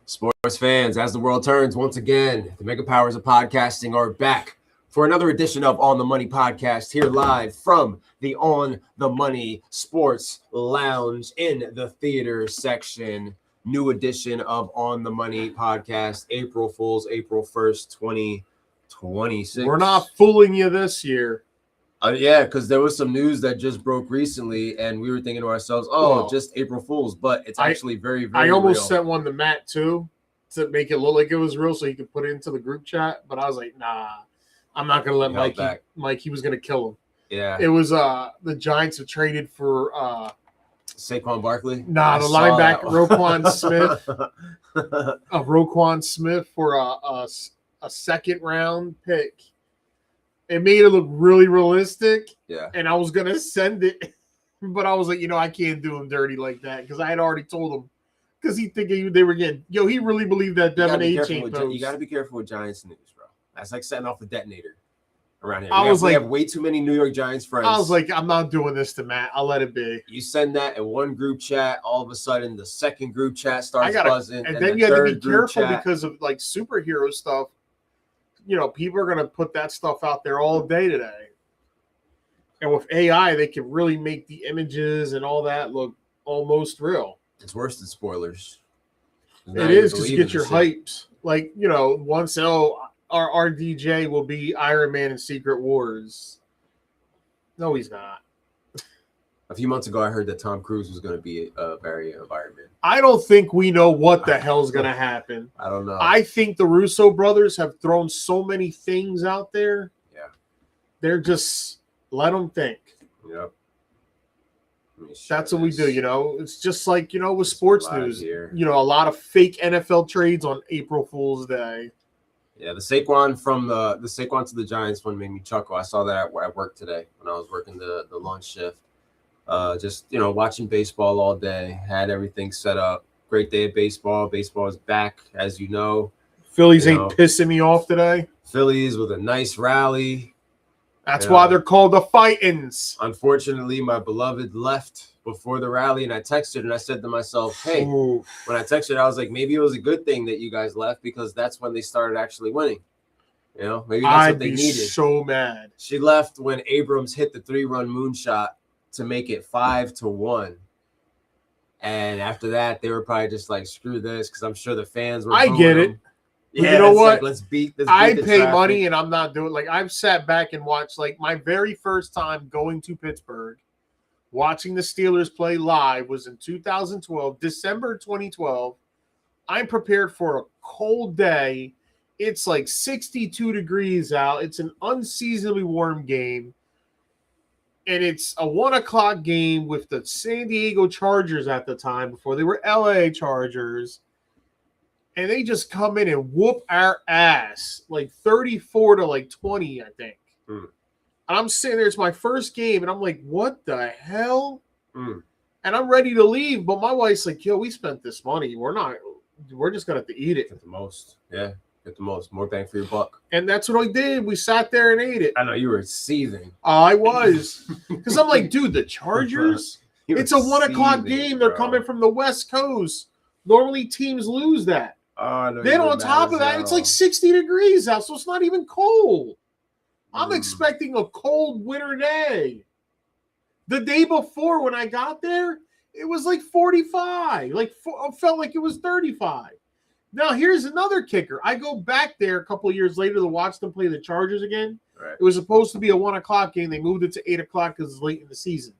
Sports fans, as the world turns once again, the mega powers of podcasting are back for another edition of On the Money Podcast, here live from the On the Money Sports Lounge in the theater section. New edition of On the Money Podcast, April Fools, April 1st, 2026. We're not fooling you this year. Yeah, because there was some news that just broke recently, and we were thinking to ourselves, just April Fools, but it's actually very, very I almost real. sent one to Matt, too, to make it look like it was real so he could put it into the group chat, but I was like, nah, I'm not going to let Mike, he was going to kill him. Yeah. It was the Giants have traded for Saquon Barkley? Nah, the linebacker, Roquan Smith. Roquan Smith for a second-round pick. It made it look really realistic. Yeah. And I was going to send it, but I was like, I can't do him dirty like that because I had already told him because he thinking they were getting, he really believed that Devin A. chain post. You got to be careful with Giants news, bro. That's like setting off the detonator around here. We have way too many New York Giants friends. I was like, I'm not doing this to Matt. I'll let it be. You send that in one group chat, all of a sudden the second group chat starts buzzing. And then you have to be careful because of like superhero stuff. People are going to put that stuff out there all day today. And with AI, they can really make the images and all that look almost real. It's worse than spoilers. It is because you get your hypes. Like, once, our DJ will be Iron Man in Secret Wars. No, he's not. A few months ago, I heard that Tom Cruise was going to be a variant of Iron Man. I don't think we know what the hell's going to happen. I don't know. I think the Russo brothers have thrown so many things out there. Yeah. They're just, let them think. Yep. That's what we do, It's just like, with sports news. Here. A lot of fake NFL trades on April Fool's Day. Yeah, the Saquon from the Saquon to the Giants one made me chuckle. I saw that at work today when I was working the lunch shift. Just watching baseball all day, had everything set up. Great day of baseball. Baseball is back, as you know. Phillies ain't pissing me off today. Phillies with a nice rally. That's why they're called the Fightins. Unfortunately, my beloved left before the rally, and I texted and I said to myself, hey, when I texted, I was like, maybe it was a good thing that you guys left because that's when they started actually winning. Maybe that's what they needed. I'd be so mad. She left when Abrams hit the 3-run moonshot to make it 5-1. And after that, they were probably just like, screw this, because I'm sure the fans were. I get it. Yeah, you know what? Like, let's beat this. I pay money and I'm not doing I've sat back and watched my very first time going to Pittsburgh, watching the Steelers play live was in 2012, December 2012. I'm prepared for a cold day. It's like 62 degrees out. It's an unseasonably warm game. And it's a 1:00 game with the San Diego Chargers at the time before they were LA Chargers. And they just come in and whoop our ass, 34-20, I think. And I'm sitting there. It's my first game. And I'm like, what the hell? And I'm ready to leave. But my wife's like, we spent this money. We're just going to have to eat it. Get the most. Yeah. Get the most. More bang for your buck. And that's what I did. We sat there and ate it. I know you were seething. I was. Because I'm like, dude, the Chargers, it's a 1:00 game. They're coming from the West Coast. Normally teams lose that. Then on top of that, it's like 60 degrees out, so it's not even cold. I'm expecting a cold winter day. The day before when I got there, it was like 45. I felt like it was 35. Now, here's another kicker. I go back there a couple of years later to watch them play the Chargers again. Right. It was supposed to be a 1:00 game. They moved it to 8:00 because it's late in the season.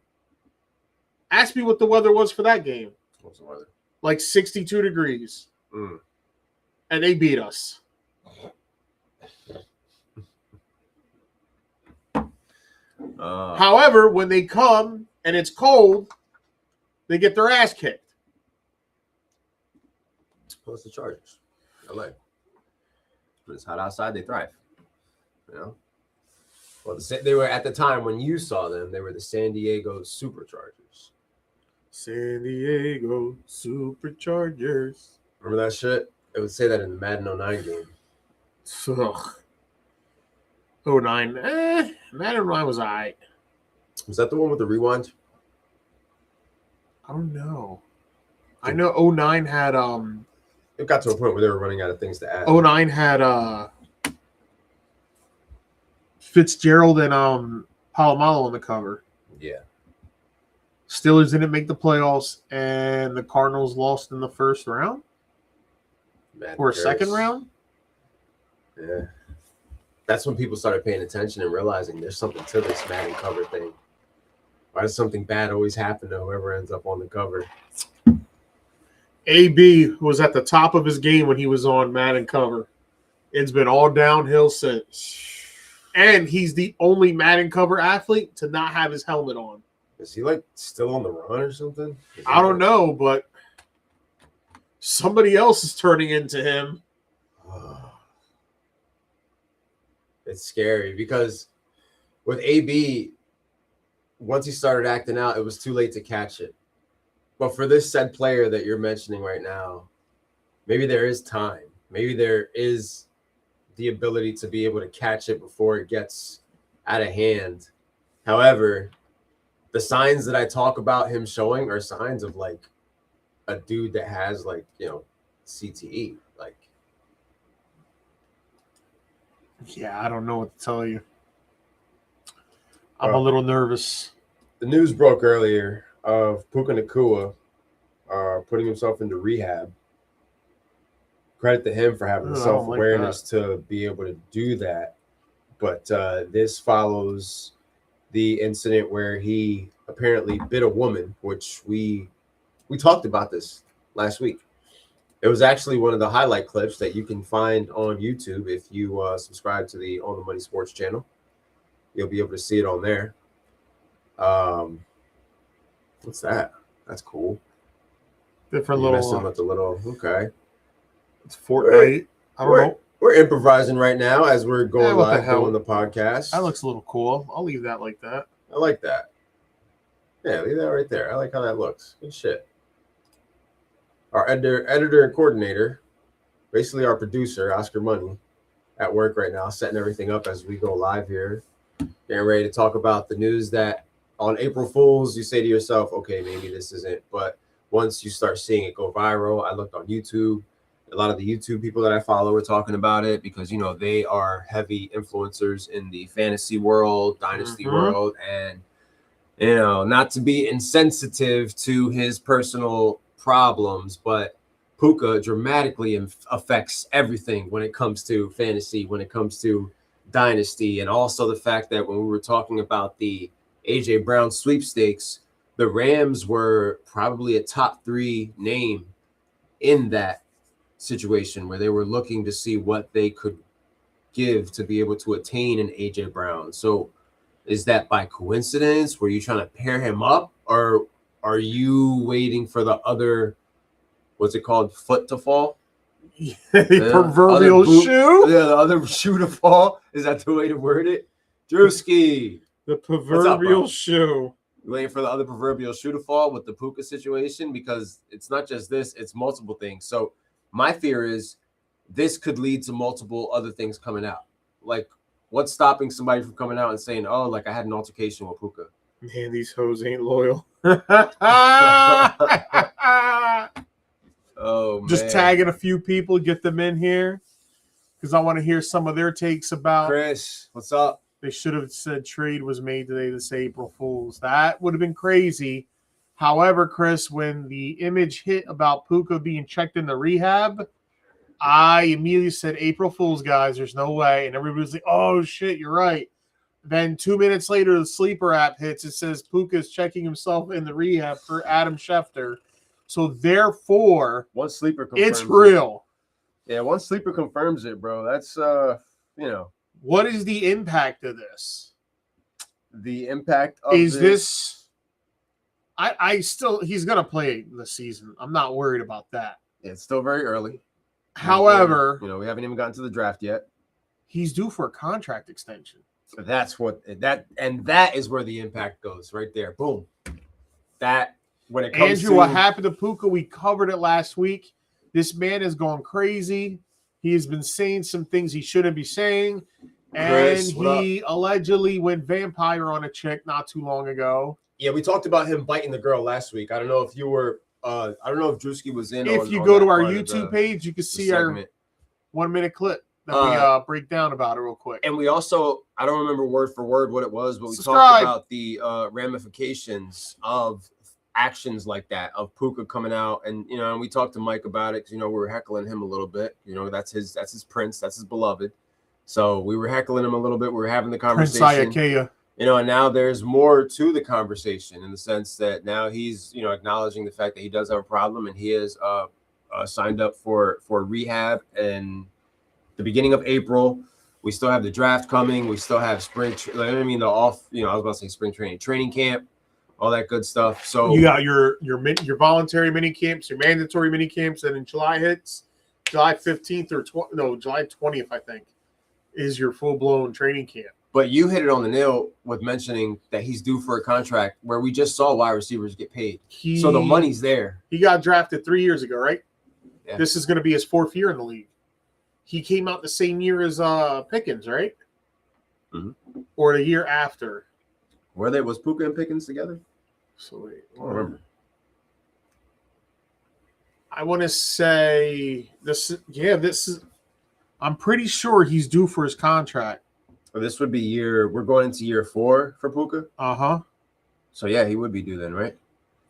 Ask me what the weather was for that game. What's the weather? Like 62 degrees. And they beat us. However, when they come and it's cold, they get their ass kicked. Plus the Chargers. LA. When it's hot outside, they thrive. Well, they were at the time when you saw them, they were the San Diego Superchargers. San Diego Superchargers. Remember that shit? It would say that in the Madden 09 game. Ugh. 09. Madden 09 was all right. Was that the one with the rewind? I don't know. I know 09 had it got to a point where they were running out of things to add. 09 had Fitzgerald and Palomalo on the cover. Yeah. Steelers didn't make the playoffs, and the Cardinals lost in the first round or second round. Yeah. That's when people started paying attention and realizing there's something to this Madden cover thing. Why does something bad always happen to whoever ends up on the cover? AB was at the top of his game when he was on Madden cover. It's been all downhill since. And he's the only Madden cover athlete to not have his helmet on. Is he like still on the run or something? I don't know, but somebody else is turning into him. It's scary because with AB, once he started acting out, it was too late to catch it. But for this said player that you're mentioning right now, maybe there is time. Maybe there is the ability to be able to catch it before it gets out of hand. However, the signs that I talk about him showing are signs of like a dude that has like, CTE. Like, yeah, I don't know what to tell you. I'm a little nervous. The news broke earlier of Puka Nacua putting himself into rehab. Credit to him for having the self-awareness to be able to do that. But this follows the incident where he apparently bit a woman, which we talked about this last week. It was actually one of the highlight clips that you can find on YouTube if you subscribe to the On the Money Sports channel. You'll be able to see it on there. What's that? That's cool. Different You're little. messing with the little. Okay. It's Fortnite. I don't know. We're improvising right now as we're going live doing the podcast. That looks a little cool. I'll leave that like that. I like that. Yeah, leave that right there. I like how that looks. Good shit. Our editor and coordinator, basically our producer, Oscar Money, at work right now, setting everything up as we go live here. Getting ready to talk about the news that on April Fools, you say to yourself, okay, maybe this isn't. But once you start seeing it go viral, I looked on YouTube. A lot of the YouTube people that I follow are talking about it because, they are heavy influencers in the fantasy world, dynasty world. And, not to be insensitive to his personal problems, but Puka dramatically affects everything when it comes to fantasy, when it comes to dynasty. And also the fact that when we were talking about the AJ Brown sweepstakes, the Rams were probably a top 3 name in that situation where they were looking to see what they could give to be able to attain an AJ Brown. So is that by coincidence? Were you trying to pair him up, or are you waiting for the other, what's it called, foot to fall? The proverbial shoe? Yeah, the other shoe to fall. Is that the way to word it? Drewski. The proverbial shoe. Waiting for the other proverbial shoe to fall with the Puka situation, because it's not just this, it's multiple things. So my fear is this could lead to multiple other things coming out. Like, what's stopping somebody from coming out and saying, oh, like I had an altercation with Puka? Man, these hoes ain't loyal. Oh, man. Just tagging a few people, get them in here, because I want to hear some of their takes about. Chris, what's up? They should have said trade was made today to say April Fools. That would have been crazy. However, Chris, when the image hit about Puka being checked into rehab, I immediately said, April Fools, guys, there's no way. And everybody was like, oh, shit, you're right. Then 2 minutes later, the Sleeper app hits. It says Puka is checking himself in the rehab for Adam Scheffter. So, therefore, once Sleeper confirms it's real. Yeah, once Sleeper confirms it, bro, that's, What is the impact of this? The impact of this I still, he's going to play the season. I'm not worried about that. It's still very early. However, we haven't even gotten to the draft yet. He's due for a contract extension. That's what that is where the impact goes right there. Boom. That when it comes Andrew, what happened to Puka? We covered it last week. This man has gone crazy. He has been saying some things he shouldn't be saying. Chris, and he allegedly went vampire on a chick not too long ago. Yeah, we talked about him biting the girl last week. I don't know if you were I don't know if Drewski was in. If you go to our YouTube page, you can see our 1 minute clip that we break down about it real quick. And we also, I don't remember word for word what it was, but we talked about the ramifications of actions like that, of Puka coming out, and and we talked to Mike about it because we were heckling him a little bit. That's his prince, that's his beloved. So we were heckling him a little bit. We were having the conversation. Prince Ayakea. And now there's more to the conversation in the sense that now he's acknowledging the fact that he does have a problem, and he is signed up for rehab and the beginning of April. We still have the draft coming. We still have spring. I was about to say spring training camp, all that good stuff. So you got your voluntary mini camps, your mandatory mini camps, and in July hits July 15th or July 20th, I think, is your full blown training camp. But you hit it on the nail with mentioning that he's due for a contract where we just saw wide receivers get paid. So the money's there. He got drafted 3 years ago, right? Yeah. This is going to be his 4th year in the league. He came out the same year as Pickens, right? Mm-hmm. Or the year after. Was Puka and Pickens together? So wait, I don't remember. I want to say this is. I'm pretty sure he's due for his contract. So this would be we're going into year 4 for Puka. Uh-huh. So yeah, he would be due then, right?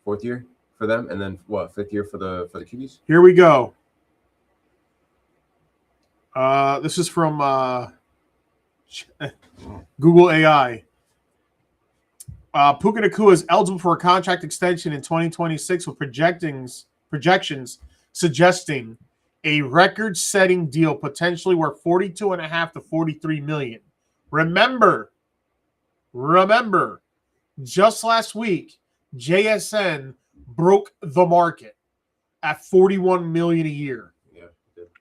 4th year for them, and then what? 5th year for the QBs. Here we go. This is from Google AI. Puka Nacua is eligible for a contract extension in 2026 with projections suggesting a record-setting deal potentially worth $42.5 to $43 million. Remember, just last week, JSN broke the market at $41 million a year. Yeah.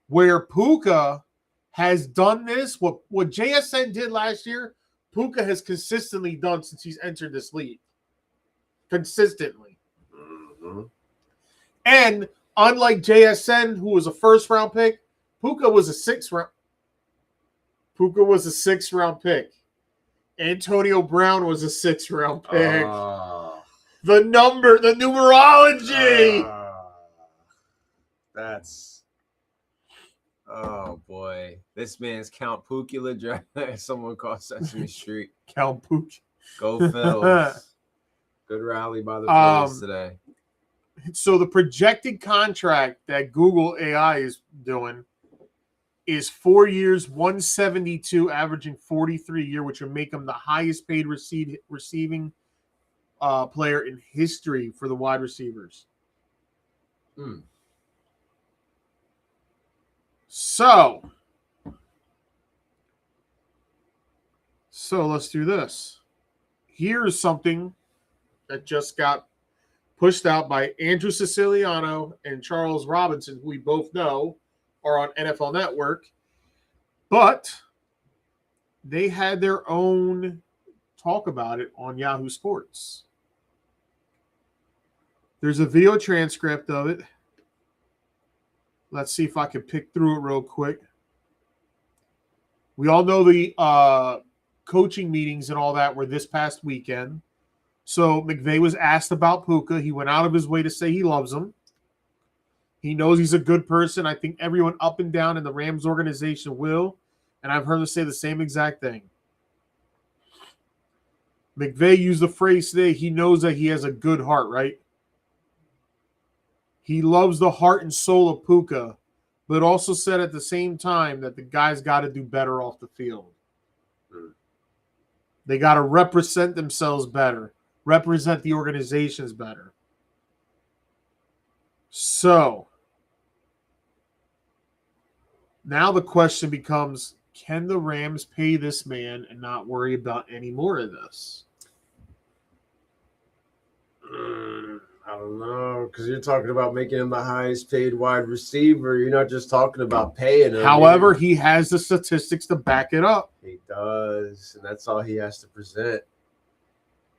Where Puka has done this, what JSN did last year, Puka has consistently done since he's entered this league. Consistently. Mm-hmm. And unlike JSN, who was a first-round pick, Puka was a sixth-round pick. Antonio Brown was a sixth-round pick. The numerology. That's oh boy. This man's Count Pukula draft. Someone called Sesame Street. Count Puk. Go Phils. Good rally by the Phillies today. So the projected contract that Google AI is doing is 4 years, 172, averaging 43 a year, which would make him the highest paid receiving player in history for the wide receivers. So let's do this. Here's something that just got pushed out by Andrew Siciliano and Charles Robinson, who we both know are on NFL Network, but they had their own talk about it on Yahoo Sports. There's a video transcript of it. Let's see if I can pick through it real quick. We all know the coaching meetings and all that were this past weekend. So McVay was asked about Puka. He went out of his way to say he loves him. He knows he's a good person. I think everyone up and down in the Rams organization will. And I've heard him say the same exact thing. McVay used the phrase today, he knows that he has a good heart, right? He loves the heart and soul of Puka, but also said at the same time that the guys got to do better off the field. They got to represent themselves better, represent the organizations better. So now the question becomes, can the Rams pay this man and not worry about any more of this? I don't know, because you're talking about making him the highest paid wide receiver. You're not just talking about paying him. However, he has the statistics to back it up. He does, and that's all he has to present.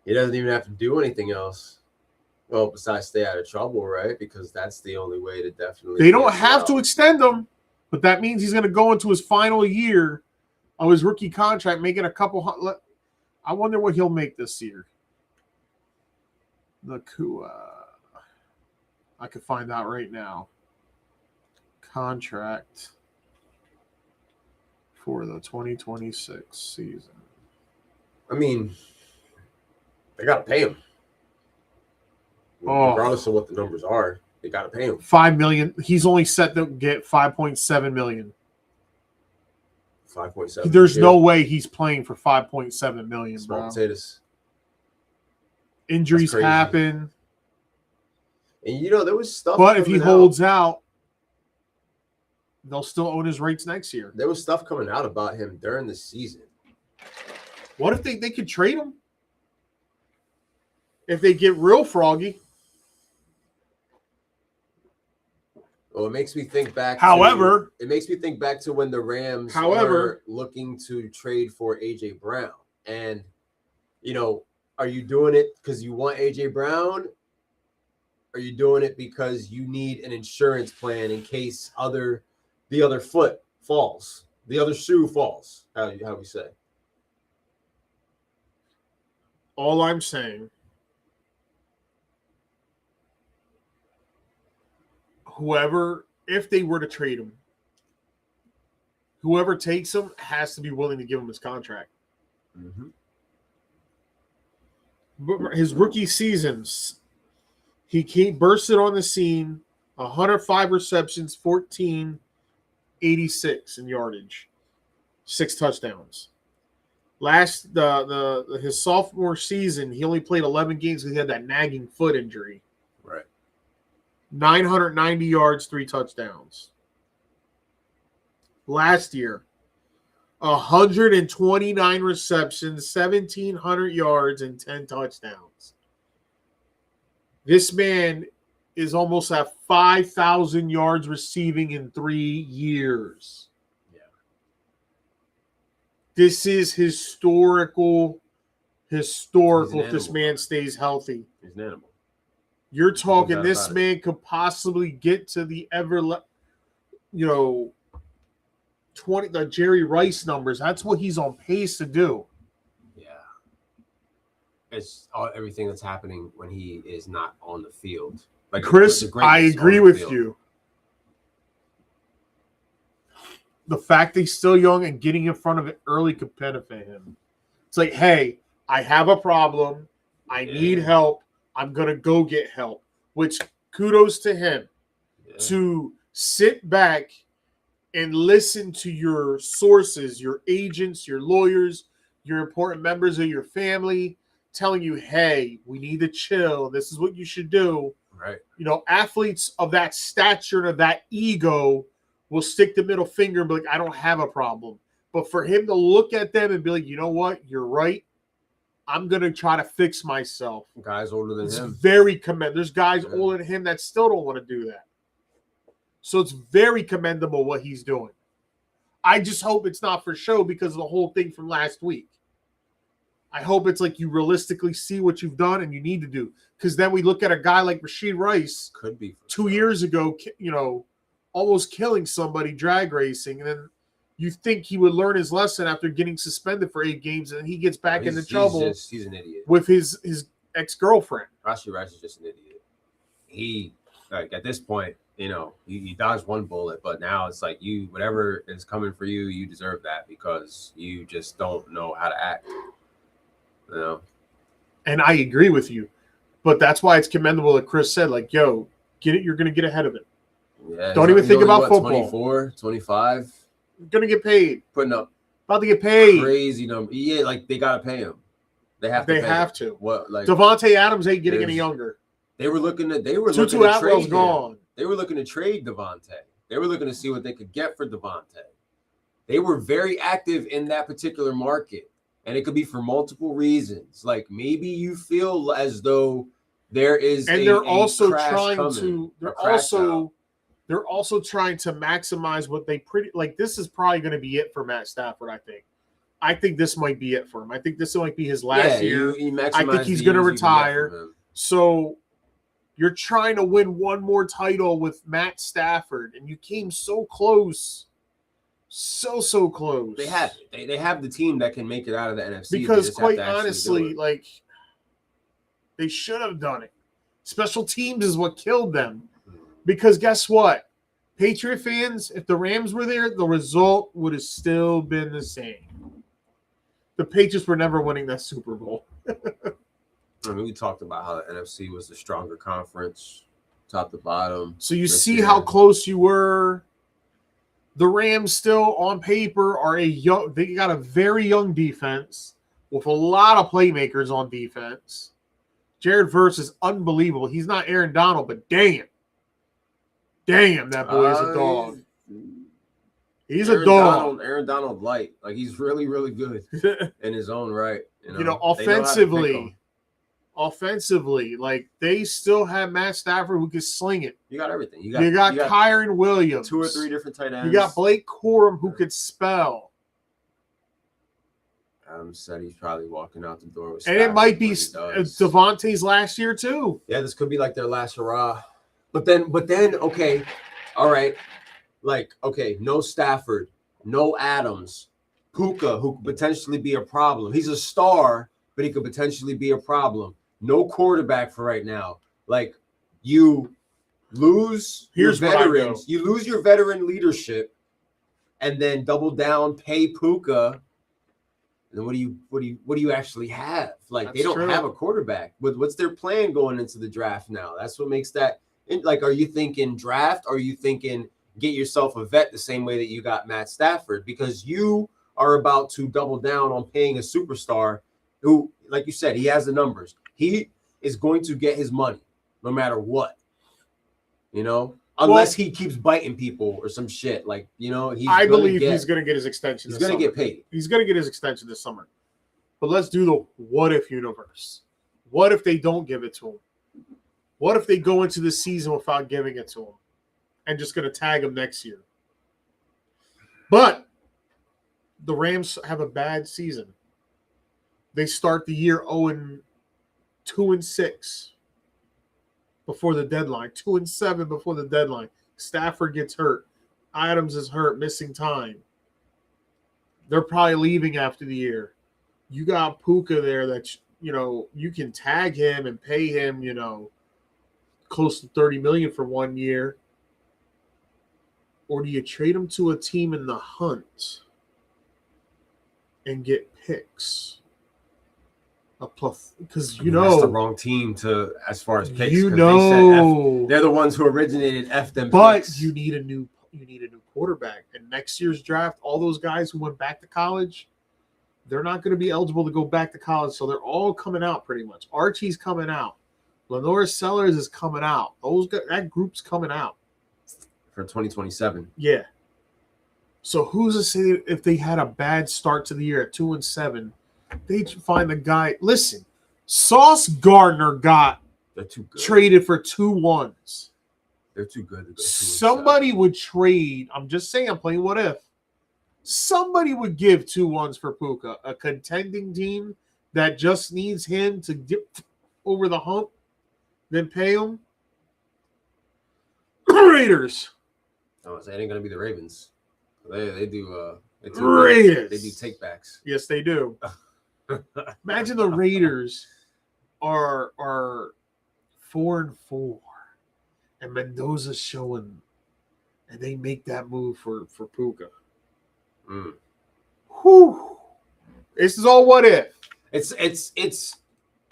He doesn't even have to do anything else. Well, besides stay out of trouble, right? Because that's the only way to definitely. They don't have to extend him, but that means he's going to go into his final year of his rookie contract, making a couple. I wonder what he'll make this year. Nacua. I could find out right now. Contract for the 2026 season. I mean, they got to pay him. Oh. Regardless of what the numbers are, they got to pay him. $5 million. He's only set to get $5.7 million. 5.7. There's no way he's playing for $5.7 million, Small bro. potatoes. Injuries happen. And there was stuff. But if he holds out, they'll still own his rights next year. There was stuff coming out about him during the season. What if they could trade him? If they get real froggy. Well, it makes me think back. It makes me think back to when the Rams were looking to trade for AJ Brown. And, are you doing it because you want AJ Brown? Are you doing it because you need an insurance plan in case the other foot falls, the other shoe falls? How we say? All I'm saying, if they were to trade him, whoever takes him has to be willing to give him his contract. Mm-hmm. His rookie seasons, he bursted on the scene, 105 receptions, 1486 in yardage, 6 touchdowns. His sophomore season, he only played 11 games because he had that nagging foot injury. Right. 990 yards, 3 touchdowns. Last year, 129 receptions, 1,700 yards, and 10 touchdowns. This man is almost at 5,000 yards receiving in 3 years. Yeah. This is historical if this man stays healthy. He's an animal. You're talking this man could possibly get to the the Jerry Rice numbers. That's what he's on pace to do. Yeah. It's everything that's happening when he is not on the field. Like Chris, I agree with you. The fact that he's still young and getting in front of it early could benefit him. It's like, hey, I have a problem. I need help. I'm going to go get help. Which, kudos to him to sit back and listen to your sources, your agents, your lawyers, your important members of your family telling you, hey, we need to chill. This is what you should do. Right. Athletes of that stature and of that ego will stick the middle finger and be like, I don't have a problem. But for him to look at them and be like, you know what? You're right. I'm going to try to fix myself. Guys older than him. Very commendable. There's guys older than him that still don't want to do that. So it's very commendable what he's doing. I just hope it's not for show because of the whole thing from last week. I hope it's like you realistically see what you've done and you need to do. Because then we look at a guy like Rashid Rice, could be 2 years ago, almost killing somebody drag racing, and then you think he would learn his lesson after getting suspended for 8 games, and he gets back into trouble. He's an idiot with his ex-girlfriend. Rashid Rice is just an idiot. He at this point, he dodged one bullet, but now it's like whatever is coming for you, you deserve that because you just don't know how to act. And I agree with you, but that's why it's commendable that Chris said, like, yo, get it. You're going to get ahead of it. Yeah, don't even think about football. 24, 25. Going to get paid. Putting up. About to get paid. Crazy number. Yeah, like they got to pay him. They have to. What? Like Devontae Adams ain't getting any younger. They were looking to trade gone. They were looking to trade Devontae. They were looking to see what they could get for Devontae. They were very active in that particular market. And it could be for multiple reasons. Like maybe you feel as though there is they're also trying to maximize what they this is probably going to be it for Matt Stafford, I think. I think this might be it for him. I think this might be his last year. I think he's going to retire. So you're trying to win one more title with Matt Stafford, and you came so close. So close. They have it. They have the team that can make it out of the NFC. Because quite honestly, they should have done it. Special teams is what killed them. Because guess what? Patriot fans, if the Rams were there, the result would have still been the same. The Patriots were never winning that Super Bowl. I mean, we talked about how the NFC was the stronger conference, top to bottom. So you see how close you were. The Rams still on paper are they got a very young defense with a lot of playmakers on defense. Jared Verse is unbelievable. He's not Aaron Donald, but damn, that boy is a dog. He's a dog. Aaron Donald light. Like, he's really, really good in his own right. Offensively, like, they still have Matt Stafford who can sling it. You got everything. You got Kyron Williams. 2 or 3 different tight ends. You got Blake Corum who could spell. Adam said he's probably walking out the door with Stafford. And it might be Devontae's last year too. Yeah, this could be like their last hurrah. But then, okay, all right. Like, okay, no Stafford, no Adams, Puka, who could potentially be a problem. He's a star, but he could potentially be a problem. No quarterback for right now. Like, you lose your veterans. You lose your veteran leadership, and then double down, pay Puka. And then what do you actually have? Like, that's they don't have a quarterback. What's their plan going into the draft now? That's what makes that. Like, are you thinking draft? Or are you thinking get yourself a vet the same way that you got Matt Stafford? Because you are about to double down on paying a superstar who, like you said, he has the numbers. He is going to get his money no matter what, unless he keeps biting people or some shit. Like, I believe he's going to get his extension. He's going to get paid. He's going to get his extension this summer. But let's do the what if universe. What if they don't give it to him? What if they go into the season without giving it to him and just going to tag him next year? But the Rams have a bad season. They start the year 2-6 before the deadline, 2-7 before the deadline. Stafford gets hurt. Adams is hurt, missing time. They're probably leaving after the year. You got Puka there that, you can tag him and pay him, close to $30 million for 1 year. Or do you trade him to a team in the hunt and get picks? Because that's the wrong team to as far as picks. They're the ones who originated them. But picks. you need a new quarterback. And next year's draft, all those guys who went back to college, they're not going to be eligible to go back to college. So they're all coming out pretty much. Archie's coming out. Lenore Sellers is coming out. That group's coming out for 2027. Yeah. So who's to say if they had a bad start to the year at 2-7, they'd find a guy. Listen, Sauce Gardner got traded for 2 1s. They're too good to go. Somebody would trade. I'm just saying, I'm playing what if. Somebody would give 2 1s for Puka, a contending team that just needs him to get over the hump, then pay him. Raiders. Oh, so it ain't gonna be the Ravens. They do. Raiders. They do takebacks. Yes, they do. Imagine the Raiders are 4-4, and Mendoza's showing, and they make that move for Puka. Whew. This is all what if. It's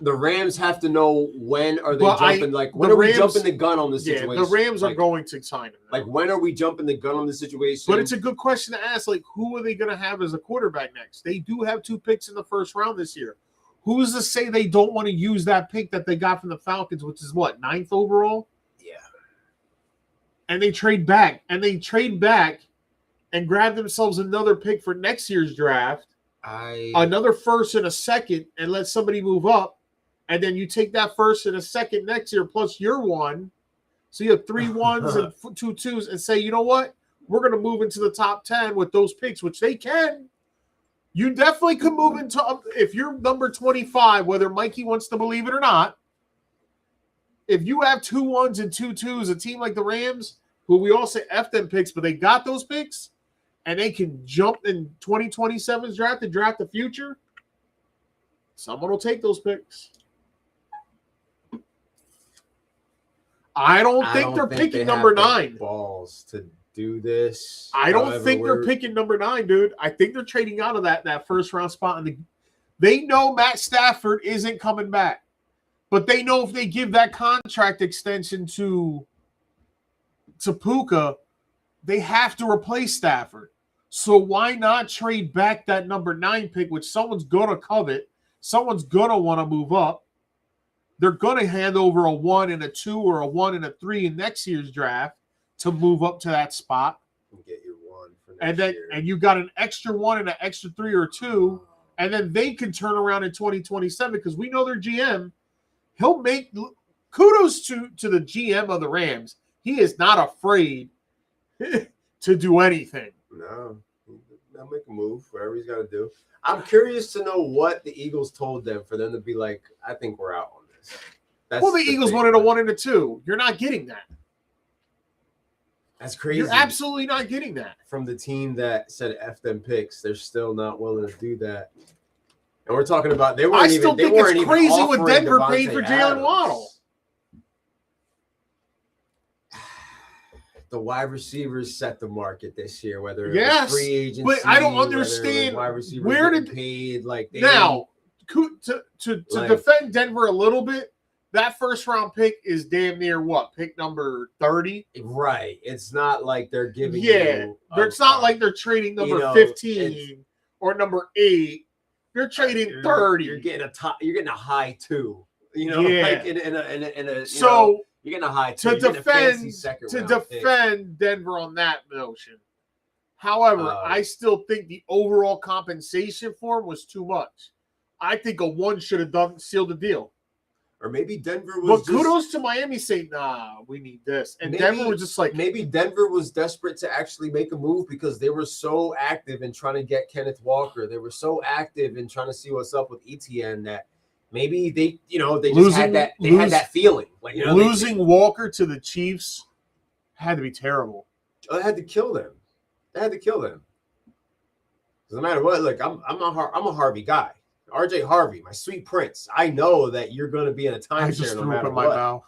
the Rams have to know when are they jumping. When are we jumping the gun on this situation? Yeah, the Rams are going to sign him. Like, when are we jumping the gun on this situation? But it's a good question to ask. Like, who are they going to have as a quarterback next? They do have 2 picks in the first round this year. Who's to say they don't want to use that pick that they got from the Falcons, which is what, 9th overall? Yeah. And they trade back. And grab themselves another pick for next year's draft. Another first and a second, and let somebody move up. And then you take that first and a second next year plus your 1. So you have 3 1s and 2 2s, and say, you know what? We're going to move into the top 10 with those picks, which they can. You definitely could move into, if you're number 25, whether Mikey wants to believe it or not, if you have 2 1s and 2 2s, a team like the Rams, who we all say F them picks, but they got those picks, and they can jump in 2027's draft and draft the future, someone will take those picks. I don't think they're picking number 9. Balls to do this. I don't think they're picking number 9, dude. I think they're trading out of that first round spot. And they know Matt Stafford isn't coming back. But they know if they give that contract extension to Puka, they have to replace Stafford. So why not trade back that number 9 pick, which someone's going to covet, someone's going to want to move up. They're going to hand over a 1 and a 2 or a 1 and a 3 in next year's draft to move up to that spot. Get your 1 for next year. And you got an extra 1 and an extra 3 or 2, and then they can turn around in 2027 because we know their GM. He'll make kudos to the GM of the Rams. He is not afraid to do anything. No, he'll make a move, whatever he's got to do. I'm curious to know what the Eagles told them for them to be like, I think we're out on this. The Eagles wanted a 1 and a 2. You're not getting that. That's crazy. You're absolutely not getting that. From the team that said F them picks, they're still not willing to do that. And we're talking about they weren't even. I still think it's crazy what Denver paid for Jalen Waddle. The wide receivers set the market this year, whether it was free agency, but I don't understand wide receivers where did paid like they now to defend Denver a little bit. That first round pick is damn near what? Pick number 30? Right. It's not like they're giving it's not like they're trading number 15 or number 8. You're trading 30. You're getting a high 2. You know, like in a so you're getting a high 2. To defend Denver on that notion. However, I still think the overall compensation for him was too much. I think a 1 should have sealed the deal. Or maybe Denver was. But kudos to Miami saying, nah, we need this. And Denver was just like. Maybe Denver was desperate to actually make a move because they were so active in trying to get Kenneth Walker. They were so active in trying to see what's up with ETN that maybe they just had that. They had that feeling. Like, losing Walker to the Chiefs had to be terrible. They had to kill them. Doesn't matter what. Look, I'm a Harvey guy. RJ Harvey, my sweet prince. I know that you're going to be in a timeshare no matter what.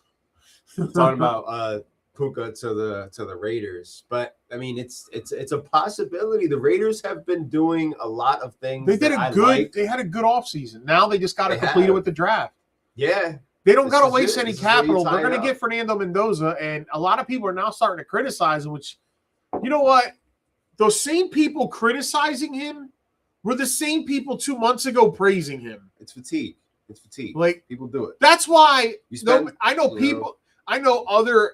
I'm talking about Puka to the Raiders, but I mean it's a possibility. The Raiders have been doing a lot of things. They had a good offseason. Now they just got to complete it with the draft. Yeah. They don't got to waste any capital. They're going to get Fernando Mendoza, and a lot of people are now starting to criticize him, which, you know what? Those same people criticizing him were the same people 2 months ago praising him. It's fatigue. Like, people do it. That's why I know other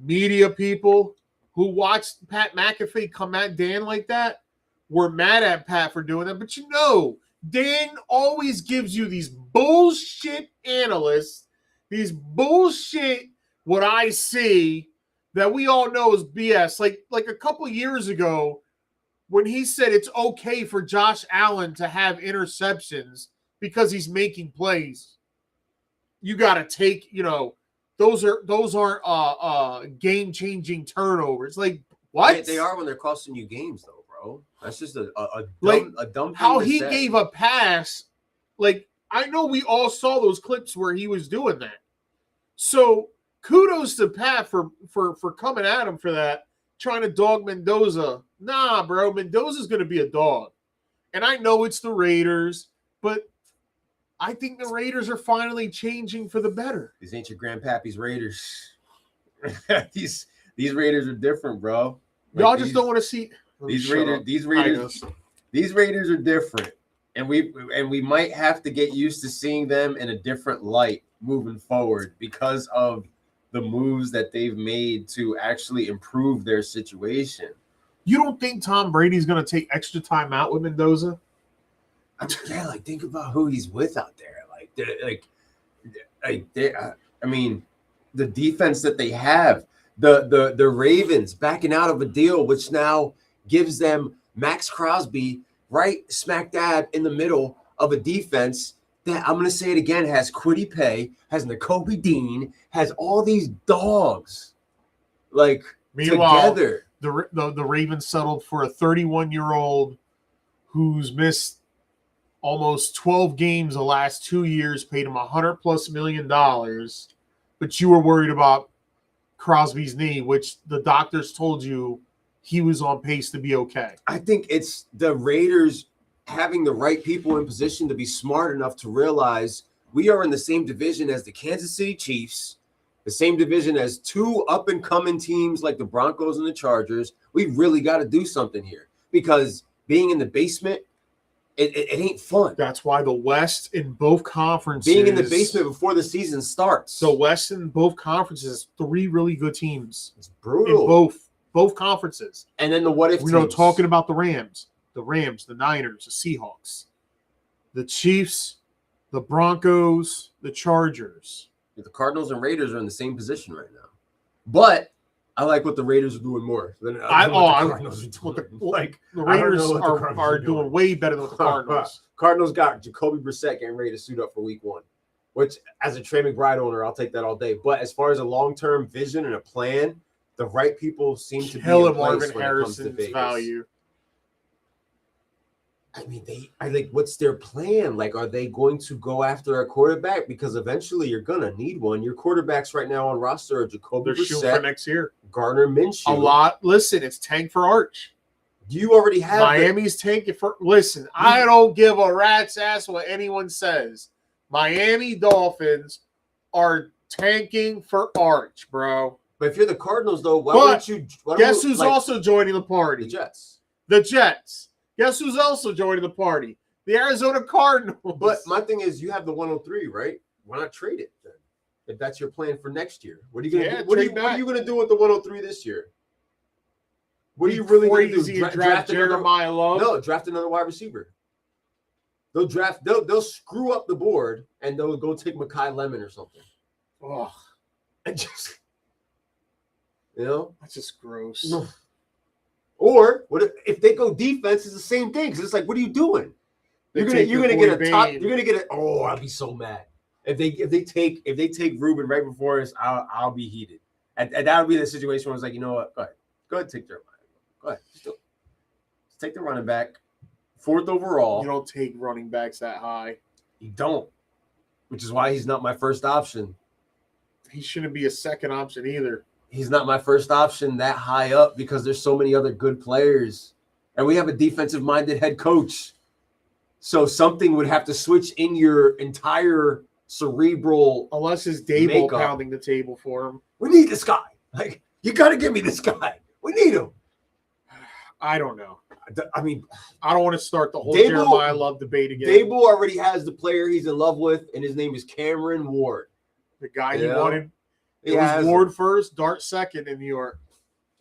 media people who watched Pat McAfee come at Dan like that were mad at Pat for doing that. But Dan always gives you these bullshit analysts, these bullshit what I see that we all know is BS. Like a couple years ago, when he said it's okay for Josh Allen to have interceptions because he's making plays, you got to take, those aren't game-changing turnovers. Like, what? They are when they're costing you games, though, bro. That's just a dumb thing how to he say. Gave a pass. Like, I know we all saw those clips where he was doing that. So kudos to Pat for coming at him for that, trying to dog Mendoza. Nah, bro, Mendoza's going to be a dog. And I know it's the Raiders, but I think the Raiders are finally changing for the better. These ain't your grandpappy's Raiders. These Raiders are different, bro. Y'all just don't want to see these Raiders are different. And we might have to get used to seeing them in a different light moving forward because of the moves that they've made to actually improve their situation. You don't think Tom Brady's going to take extra time out with Mendoza? Yeah, like think about who he's with out there. I mean, the defense that they have, the Ravens backing out of a deal, which now gives them Max Crosby right smack dab in the middle of a defense that, I'm going to say it again, has Kwity Paye, has Nakobe Dean, has all these dogs together. The Ravens settled for a 31-year-old who's missed almost 12 games the last 2 years, paid him $100+ million, but you were worried about Crosby's knee, which the doctors told you he was on pace to be okay. I think it's the Raiders having the right people in position to be smart enough to realize we are in the same division as the Kansas City Chiefs, the same division as two up-and-coming teams like the Broncos and the Chargers. We really got to do something here because being in the basement, it ain't fun. That's why the West in both conferences. Being in the basement before the season starts. The West in both conferences, 3 really good teams. It's brutal. In both conferences. And then the what-if teams. Talking about the Rams, the Niners, the Seahawks, the Chiefs, the Broncos, the Chargers. The Cardinals and Raiders are in the same position right now. But I like what the Raiders are doing more than the Cardinals are doing. The Raiders are doing way better than the Cardinals. Cardinals got Jacoby Brissett getting ready to suit up for week 1, which as a Trey McBride owner, I'll take that all day. But as far as a long-term vision and a plan, the right people seem to be in place Marvin when it comes to Harrison's Vegas. value. I mean, what's their plan? Like, are they going to go after a quarterback? Because eventually you're going to need one. Your quarterbacks right now on roster are Jacoby They're shooting for Brissett, next year. Gardner Minshew. A lot. Listen, it's tank for Arch. You already have Miami's tanking for. Listen, I don't give a rat's ass what anyone says. Miami Dolphins are tanking for Arch, bro. But if you're the Cardinals, though, guess who's also joining the party? The Jets. The Jets. Guess who's also joining the party? The Arizona Cardinals. But my thing is, you have the 103, right? Why not trade it then? If that's your plan for next year, what are you going to do? What are you going to do with the 103 this year? What are you really going to do? Draft Jeremiah Love? No, draft another wide receiver. They'll screw up the board and they'll go take Mekhi Lemon or something. Oh, and just that's just gross. Or what if they go defense? It's the same thing. Because it's like, what are you doing? You're gonna get a top. You're gonna get a. Oh, I'll be so mad if they take Ruben right before us. I'll be heated. And that would be the situation where it's like, you know what? Go ahead, take their line. Go ahead, just take the running back, 4th overall. You don't take running backs that high. You don't, which is why he's not my first option. He shouldn't be a second option either. He's not my first option that high up because there's so many other good players. And we have a defensive-minded head coach. So something would have to switch in your entire cerebral unless it's Dable pounding the table for him. We need this guy. Like, you got to give me this guy. We need him. I don't know. I mean, I don't want to start the whole Jeremiah Love debate again. Dable already has the player he's in love with, and his name is Cameron Ward. The guy he wanted. It was Ward first, Dart second in New York.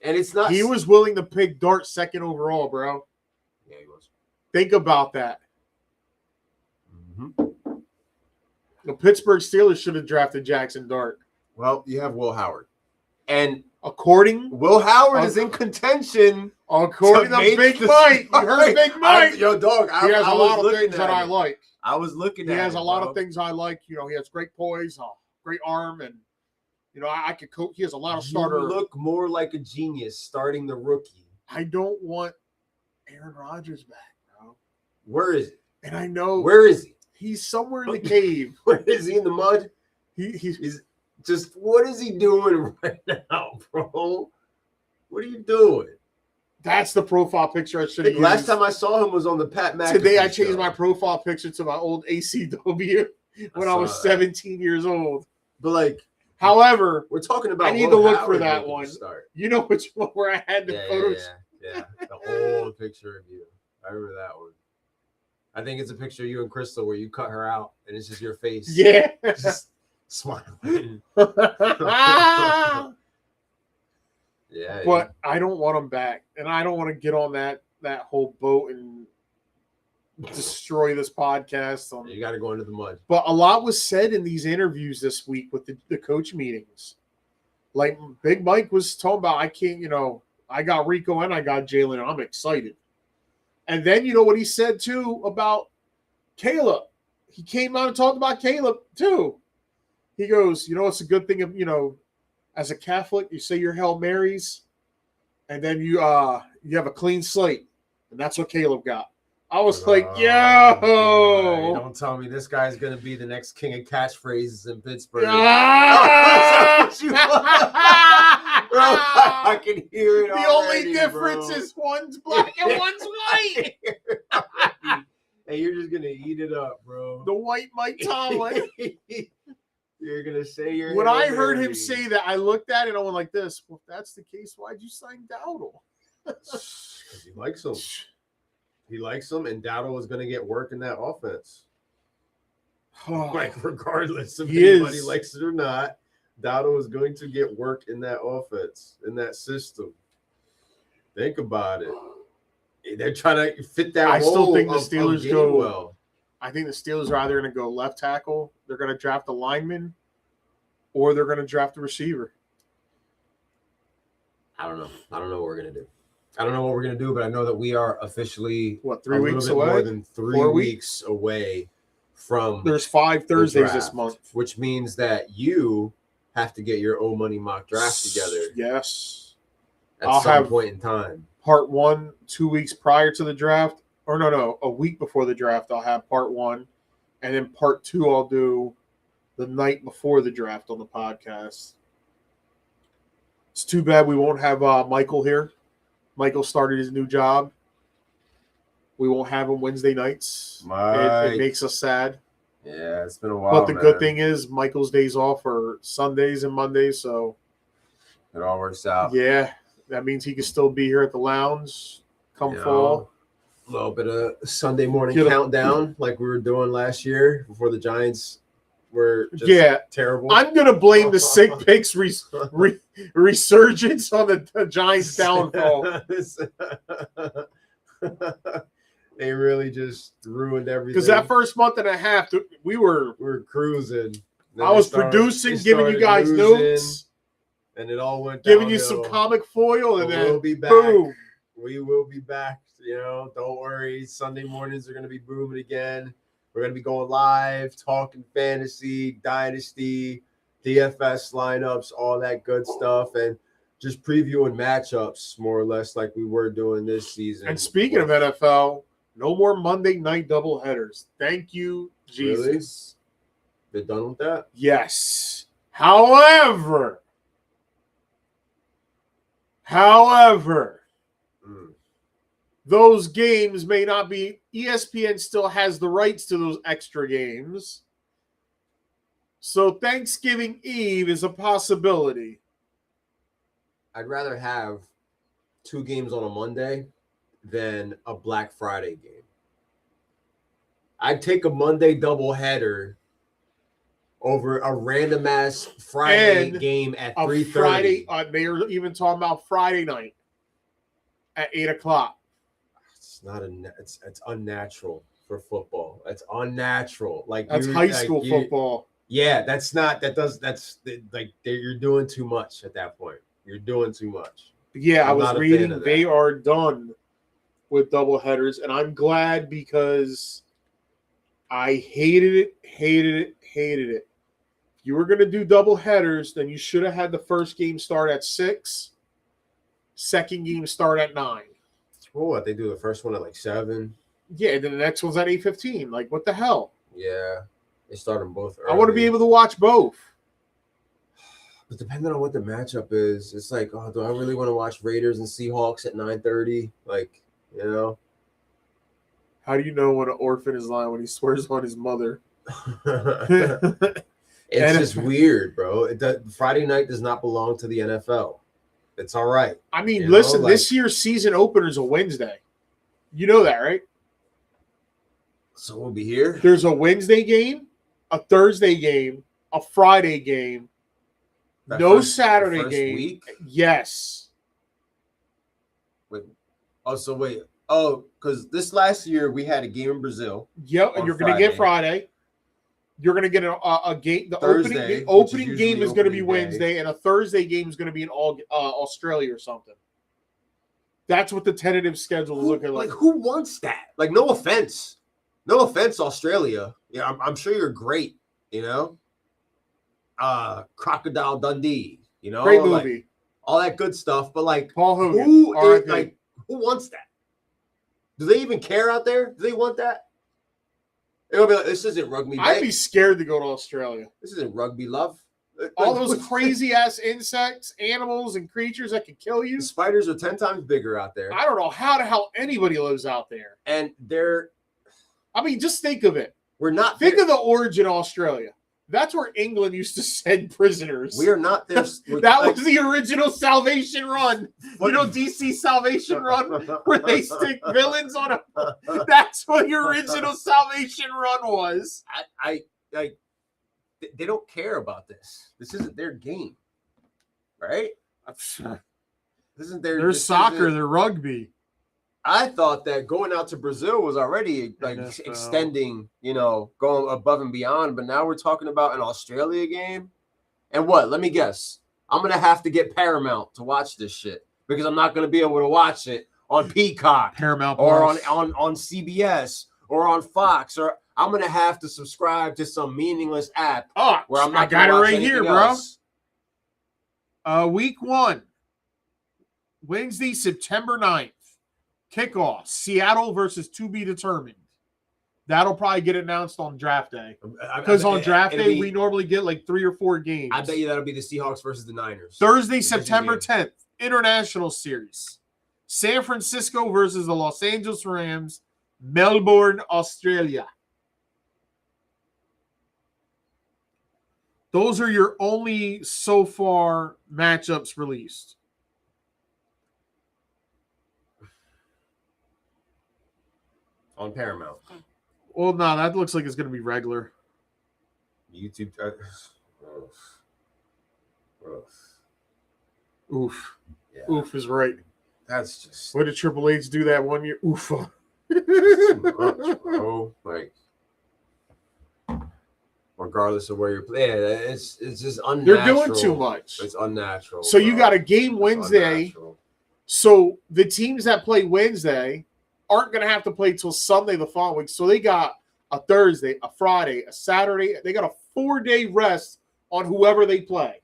And it's not. He was willing to pick Dart second overall, bro. Yeah, he was. Think about that. Mm-hmm. The Pittsburgh Steelers should have drafted Jackson Dart. Well, you have Will Howard. And Will Howard is in contention. According to Big Mike. You heard Big Mike. Yo, dog. He has a lot of things that I like. I was looking at it. He has a lot of things I like. He has great poise, great arm, and I could coach. He has a lot of starter. You look more like a genius starting the rookie. I don't want Aaron Rodgers back, bro. Where is it? And I know. Where is he? He's somewhere in the cave. Where is he in the mud? He's just, what is he doing right now, bro? What are you doing? That's the profile picture I should have used. Last time I saw him was on the Pat McAfee Today I changed my profile picture to my old ACW when I was 17 years old. But however, we're talking about. I need to look for that one. You know which one where I had the photos? Yeah. The old picture of you. I remember that one. I think it's a picture of you and Crystal where you cut her out and it's just your face. Yeah. Just smiling. Yeah. But I don't want him back. And I don't want to get on that whole boat and destroy this podcast. You got to go into the mud. But a lot was said in these interviews this week with the coach meetings. Like Big Mike was talking about, I can't, I got Rico and I got Jalen, and I'm excited. And then what he said too about Caleb. He came out and talked about Caleb too. He goes, it's a good thing of, as a Catholic, you say your Hail Marys, and then you have a clean slate. And that's what Caleb got. I was like, yo. Don't tell me this guy's going to be the next king of catchphrases in Pittsburgh. I can hear it. The only difference is one's black and one's white. And you're just gonna eat it up, bro. The white Mike Tomlin. You're gonna say your. When I heard him say that, I looked at it and I went like this. Well, if that's the case, why'd you sign Dowdle? Because he likes him. He likes him, and Dowdle is gonna get work in that offense. Like, regardless if anybody likes it or not, Dowdle is going to get work in that offense, in that system. Think about it. They're trying to fit that role. I still think the Steelers go well. I think the Steelers are either going to go left tackle, they're going to draft a lineman, or they're going to draft a receiver. I don't know. I don't know what we're going to do. I don't know what we're going to do, but I know that we are officially 3 weeks away? More than 3 weeks away from. There's 5 Thursdays this month, which means that you have to get your old money mock draft together. Yes, at some point in time. Part 1 2 weeks prior to the draft, or no, a week before the draft. I'll have part 1, and then part 2 I'll do the night before the draft on the podcast. It's too bad we won't have Michael here. Michael started his new job. We won't have him Wednesday nights. It makes us sad. Yeah, it's been a while. But the good thing is Michael's days off are Sundays and Mondays, so it all works out. Yeah, that means he can still be here at the lounge come fall. A little bit of Sunday morning countdown like we were doing last year before the Giants were just terrible. I'm going to blame the sick picks resurgence on the Giants' downfall. They really just ruined everything. Because that first month and a half, we were cruising. I was producing, giving you guys notes. And it all went giving you some comic foil, and then we'll be back. Boom. We will be back. Don't worry. Sunday mornings are going to be booming again. We're going to be going live, talking fantasy, dynasty, DFS lineups, all that good stuff, and just previewing matchups more or less like we were doing this season. And speaking of NFL, no more Monday night doubleheaders. Thank you, Jesus. Really? They're done with that? Yes. However, those games may not be. ESPN still has the rights to those extra games. So Thanksgiving Eve is a possibility. I'd rather have 2 games on a Monday than a Black Friday game. I'd take a Monday doubleheader over a random ass Friday game at 3:30. Friday, they're even talking about Friday night at 8:00. It's unnatural for football. It's unnatural. Like that's high school football. Yeah, you're doing too much at that point. You're doing too much. Yeah, I was reading they are done with doubleheaders, and I'm glad because I hated it. If you were going to do doubleheaders, then you should have had the first game start at 6, second game start at 9. Well, what, they do the first one at like 7? Yeah, and then the next one's at 8:15. Like, what the hell? Yeah, they start them both early. I want to be able to watch both. But depending on what the matchup is, it's like, oh, do I really want to watch Raiders and Seahawks at 9:30? Like, How do you know when an orphan is lying when he swears on his mother? It's just weird, bro. Friday night does not belong to the NFL. It's all right. I mean, listen, this year's season opener is a Wednesday. You know that, right? So we'll be here. There's a Wednesday game, a Thursday game, a Friday game, Saturday game. Week? Yes. Wait. Oh, because this last year we had a game in Brazil. Yep, and you're going to get Friday. You're going to get a game. The opening game is going to be Wednesday, and a Thursday game is going to be in Australia or something. That's what the tentative schedule is looking like. Like, who wants that? Like, no offense, Australia. Yeah, I'm sure you're great. Crocodile Dundee. Great movie, all that good stuff. But like, Paul Hogan. Who wants that? Do they even care out there? Do they want that? It'll be like, this isn't rugby. I'd be scared to go to Australia. This isn't rugby love. All those crazy-ass insects, animals, and creatures that can kill you. The spiders are 10 times bigger out there. I don't know how the hell anybody lives out there. And they're... I mean, just think of it. We're not... Think of the origin Australia. That's where England used to send prisoners. We are not there. That was the original Salvation Run. You know, DC Salvation Run, where they stick villains on a... That's what the original Salvation Run was. They don't care about this. This isn't their game, right? This isn't their soccer, their rugby. I thought that going out to Brazil was already like extending, going above and beyond. But now we're talking about an Australia game. And what? Let me guess. I'm going to have to get Paramount to watch this shit because I'm not going to be able to watch it on Peacock, Paramount, or on CBS or on Fox, or I'm going to have to subscribe to some meaningless app where I'm not. I got it right here, bro. Week 1, Wednesday, September 9th. Kickoff, Seattle versus to be determined. That'll probably get announced on draft day. Because on draft day, we normally get like 3 or 4 games. I bet you that'll be the Seahawks versus the Niners. Thursday, September 10th, International Series. San Francisco versus the Los Angeles Rams, Melbourne, Australia. Those are your only so far matchups released. On Paramount. Well, no, that looks like it's going to be regular. YouTube. Oof. Yeah. Oof is right. That's just... What did Triple H do that one year? Oof. Too much, bro. Like, regardless of where you're playing, it's just unnatural. They're doing too much. It's unnatural. So you got a game Wednesday. So the teams that play Wednesday aren't going to have to play till Sunday the following week. So they got a Thursday, a Friday, a Saturday. They got a 4-day rest on whoever they play.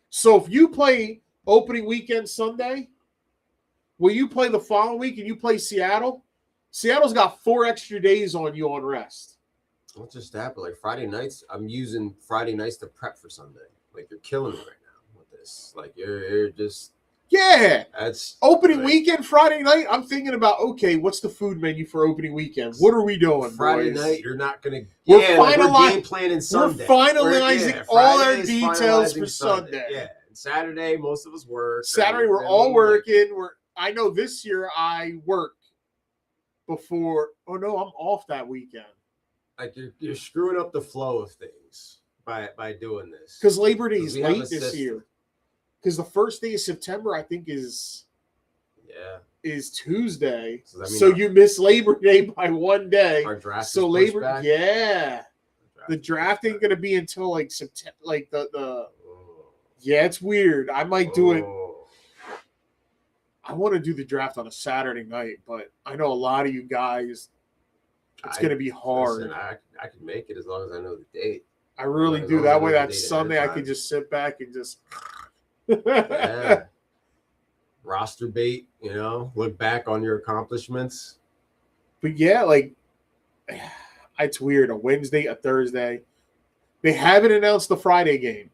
So if you play opening weekend Sunday, will you play the following week and you play Seattle? Seattle's got 4 extra days on you on rest. Not just that, but like Friday nights, I'm using Friday nights to prep for Sunday. Like, you're killing me right now with this. Like, you're just... Yeah, that's opening weekend Friday night. I'm thinking about, okay, what's the food menu for opening weekend? What are we doing? Friday boys? Night? You're not gonna. We're game planning Sunday. We're finalizing all our details for Sunday. Yeah, and Saturday most of us work. Saturday we're all working. I know this year I work before. Oh no, I'm off that weekend. Like you're screwing up the flow of things by doing this. Because Labor Day is late this year. Because the first day of September, I think, is Tuesday. So you miss Labor Day by 1 day. Our draft so is pushed back. The draft ain't gonna be until like September. Like the it's weird. I might do it. I want to do the draft on a Saturday night, but I know a lot of you guys. It's gonna be hard. Listen, I can make it as long as I know the date. I really do. That way, that Sunday, I can just sit back and just. Yeah. Roster bait, look back on your accomplishments. But yeah, like it's weird. A Wednesday, a Thursday. They haven't announced the Friday game.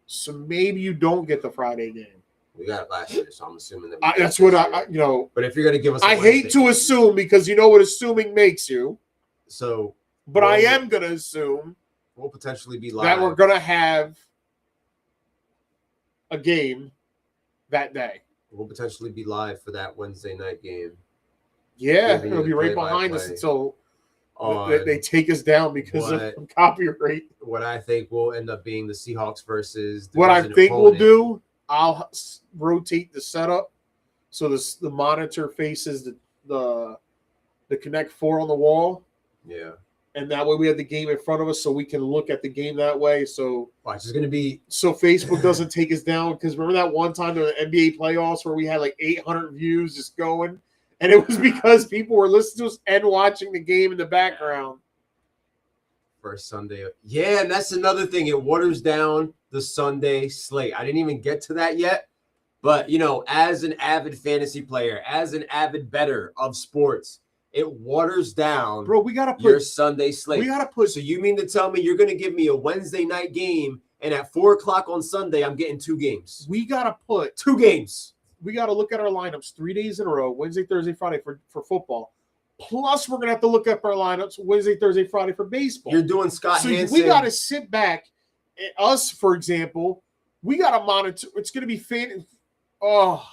So maybe you don't get the Friday game. We got it last year, so I'm assuming that that's what But if you're gonna give us I hate to assume because you know what assuming makes you. So but I am gonna assume we'll potentially be live. That we're gonna have a game that day. We'll potentially be live for that Wednesday night game. Yeah, it'll be right behind us until they take us down because of copyright. What I think will end up being the Seahawks versus what I think we'll do, I'll rotate the setup so the monitor faces the Connect 4 on the wall. Yeah. And that way we have the game in front of us so we can look at the game that way. So it's just going to be... So Facebook doesn't take us down. Because remember that one time during the NBA playoffs where we had like 800 views just going? And it was because people were listening to us and watching the game in the background. First Sunday. Yeah, and that's another thing. It waters down the Sunday slate. I didn't even get to that yet. But, as an avid fantasy player, as an avid bettor of sports, it waters down, bro. We gotta put your Sunday slate. We gotta put. So you mean to tell me you're gonna give me a Wednesday night game And at 4 o'clock on Sunday, I'm getting 2 games. We got to put 2 games. We got to look at our lineups 3 days in a row, Wednesday, Thursday, Friday for football. Plus, we're going to have to look up our lineups Wednesday, Thursday, Friday for baseball. You're doing Scott so Hansen. We got to sit back. Us, for example, we got to monitor. It's going to be fan. Oh,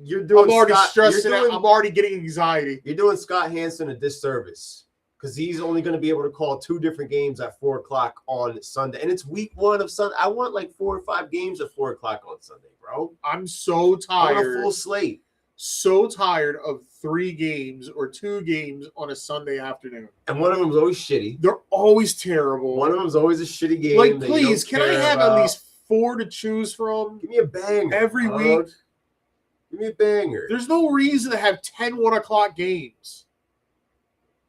you're doing. I'm already Scott, stressing out. I'm already getting anxiety. You're doing Scott Hansen a disservice because he's only going to be able to call 2 different games at 4 o'clock on Sunday, and it's week 1 of Sunday. I want like 4 or 5 games at 4 o'clock on Sunday, bro. I'm so tired. I want a full slate. So tired of 3 games or 2 games on a Sunday afternoon. And one of them is always shitty. They're always terrible. One of them is always a shitty game. Like, please, can I have at least 4 to choose from? Give me a banger. Every week. Give me a banger. There's no reason to have 10 1 o'clock games.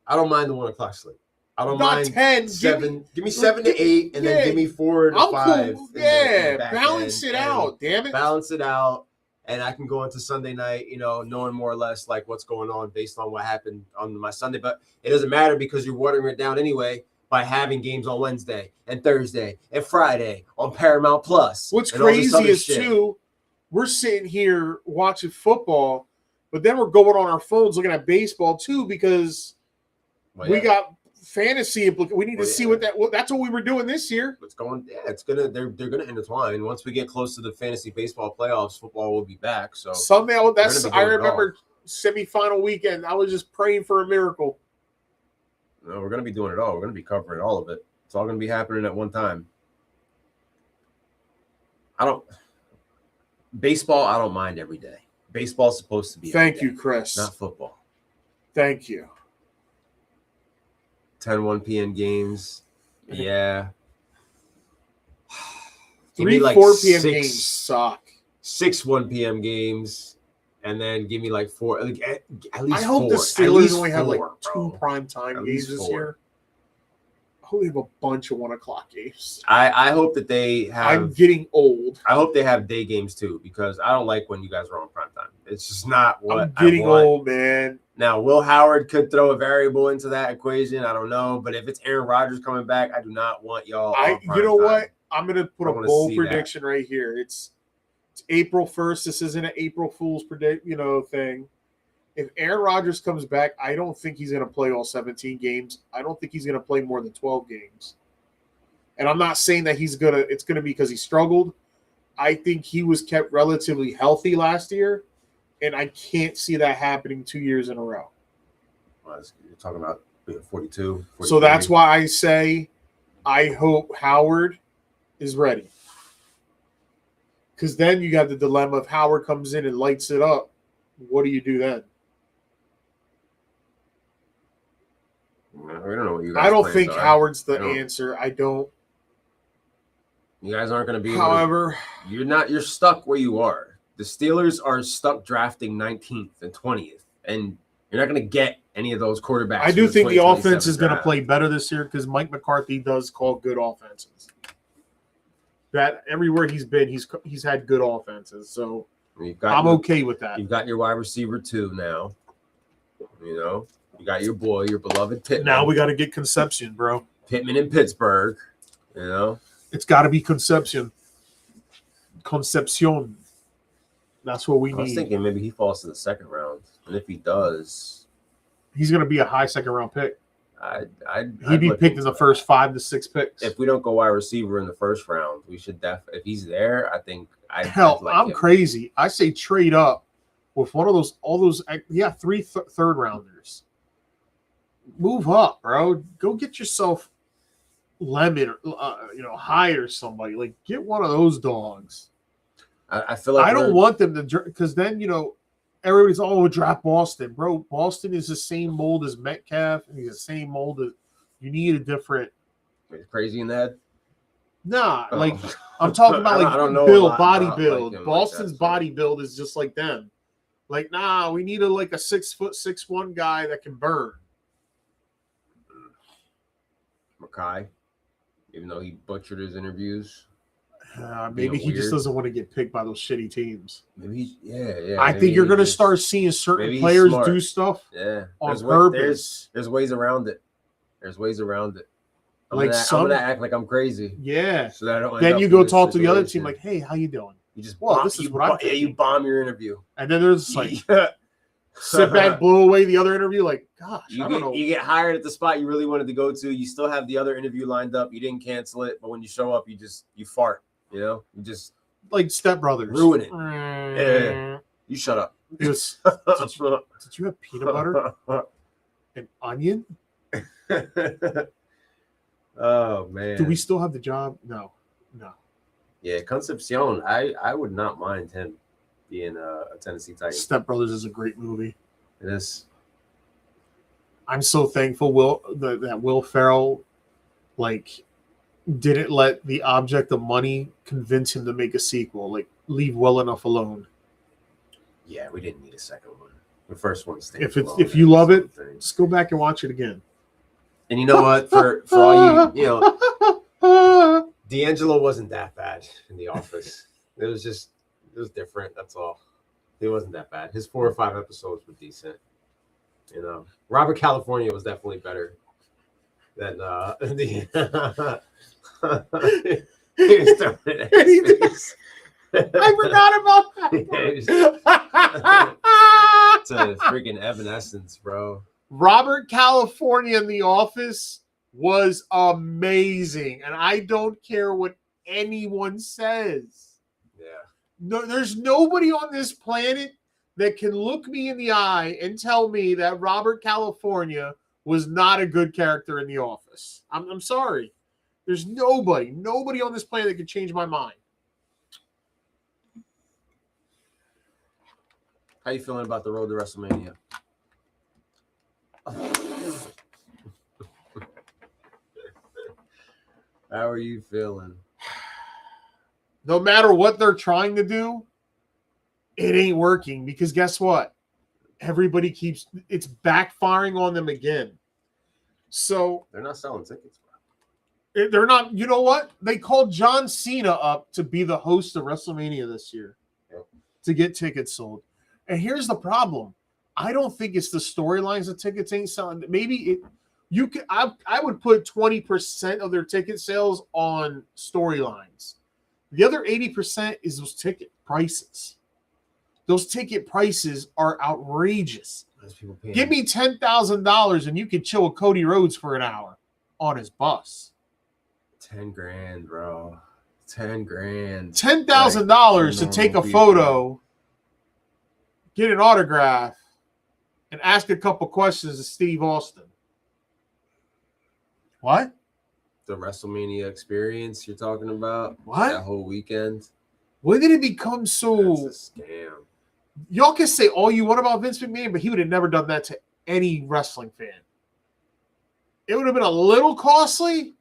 I don't mind the 1 o'clock slate. I don't Not mind 10. 7. Give me 7 to 8, and then give me 4 to 5. Cool. Yeah, balance it out. Damn it. Balance it out. And I can go into Sunday night, knowing more or less like what's going on based on what happened on my Sunday. But it doesn't matter because you're watering it down anyway by having games on Wednesday and Thursday and Friday on Paramount Plus. What's crazy is, too, we're sitting here watching football, but then we're going on our phones looking at baseball, too, because we got fantasy implications. We need to see that's what we were doing this year. It's going, they're gonna intertwine. Once we get close to the fantasy baseball playoffs, football will be back. So Sunday, I remember semifinal weekend. I was just praying for a miracle. No, we're gonna be doing it all. We're gonna be covering all of it. It's all gonna be happening at one time. Baseball, I don't mind every day. Baseball's supposed to be. Thank you, Chris. Not football. Thank you. 1 p.m. games. Yeah. 3, 4 p.m. games suck. 6 1 p.m. games. And then give me like 4. At least I hope 4. the Steelers only have like 2 primetime games this 4. year. I hope they have a bunch of 1 o'clock games. I hope that they have. I'm getting old. I hope they have day games too because I don't like when you guys are on primetime. It's just not what I'm getting I want. old, man. Now, Will Howard could throw a variable into that equation. I don't know. But if it's Aaron Rodgers coming back, I do not want y'all. You know what? I'm going to put a bold prediction right here. It's April 1st. This isn't an April Fool's thing. If Aaron Rodgers comes back, I don't think he's going to play all 17 games. I don't think he's going to play more than 12 games. And I'm not saying that it's going to be because he struggled. I think he was kept relatively healthy last year. And I can't see that happening 2 years in a row. Well, you're talking about 42. So that's why I say I hope Howard is ready. Because then you have the dilemma if Howard comes in and lights it up, what do you do then? We don't know what you guys I don't think Howard's the answer. I don't. You guys aren't going to be. However, you're stuck where you are. The Steelers are stuck drafting 19th and 20th, and you're not going to get any of those quarterbacks. I do think the offense is going to play better this year because Mike McCarthy does call good offenses. That everywhere he's been, he's had good offenses. So I'm okay with that. You've got your wide receiver 2 now. You got your boy, your beloved Pittman. Now we got to get Concepcion, bro. Pittman in Pittsburgh. It's got to be Concepcion. Concepcion. That's what we need. I was thinking maybe he falls to the 2nd round. And if he does, he's going to be a high 2nd round pick. He'd be picked in the first 5 to 6 picks. If we don't go wide receiver in the 1st round, we should if he's there, I think I'm crazy. I say trade up with one of all those 3 third rounders. Move up, bro. Go get yourself Lemon or hire somebody. Like get one of those dogs. I feel like I don't want them to because then everybody's draft Boston, bro. Boston is the same mold as Metcalf, and he's the same mold as you need a different. Crazy in that? Nah, like I'm talking about body build. Like Boston's body build is just like them. Like, nah, we need a 6'6" guy that can burn. Mackay, even though he butchered his interviews. Maybe he just doesn't want to get picked by those shitty teams. Maybe, yeah. I think you're going to start seeing certain players do stuff on purpose. There's ways around it. I'm gonna act like I'm crazy. Yeah. So that I don't then you go talk to the other team like, hey, how you doing? You just this is what I'm thinking. Yeah, you bomb your interview. And then there's like sit back, blow away the other interview. Like, gosh, I don't know. You get hired at the spot you really wanted to go to. You still have the other interview lined up. You didn't cancel it, but when you show up, you fart. You know, you just like Step Brothers. Ruin it. Yeah. You shut up. Did you have peanut butter and onion? Oh man. Do we still have the job? No. Yeah, Concepcion. I would not mind him being a Tennessee Titan. Step Brothers is a great movie. It is. I'm so thankful that Will Ferrell didn't let the object of money convince him to make a sequel. Like, leave well enough alone. Yeah, we didn't need a second one. The first one stands if you love it, just go back and watch it again. And you know what? For all you D'Angelo wasn't that bad in The Office. It was different. That's all. It wasn't that bad. His 4 or 5 episodes were decent. You know, Robert California was definitely better than he was throwing it at his face. I forgot about that. It's a freaking Evanescence, bro. Robert California in The Office was amazing, and I don't care what anyone says. Yeah. No, there's nobody on this planet that can look me in the eye and tell me that Robert California was not a good character in The Office. I'm sorry. There's nobody on this planet that can change my mind. How you feeling about the road to WrestleMania? How are you feeling? No matter what they're trying to do, it ain't working because guess what? Everybody it's backfiring on them again. So they're not selling tickets, bro. They're not. You know what? They called John Cena up to be the host of WrestleMania this year to get tickets sold. And here's the problem. I don't think it's the storylines the tickets ain't selling. Maybe I would put 20% of their ticket sales on storylines. The other 80% is those ticket prices. Those ticket prices are outrageous. Give me $10,000 and you can chill with Cody Rhodes for an hour on his bus. $10,000, bro. $10,000. $10,000 to take a photo, get an autograph, and ask a couple questions to Steve Austin. What? The WrestleMania experience you're talking about? What? That whole weekend? When did it become so... That's a scam. Y'all can say all you want about Vince McMahon, but he would have never done that to any wrestling fan. It would have been a little costly.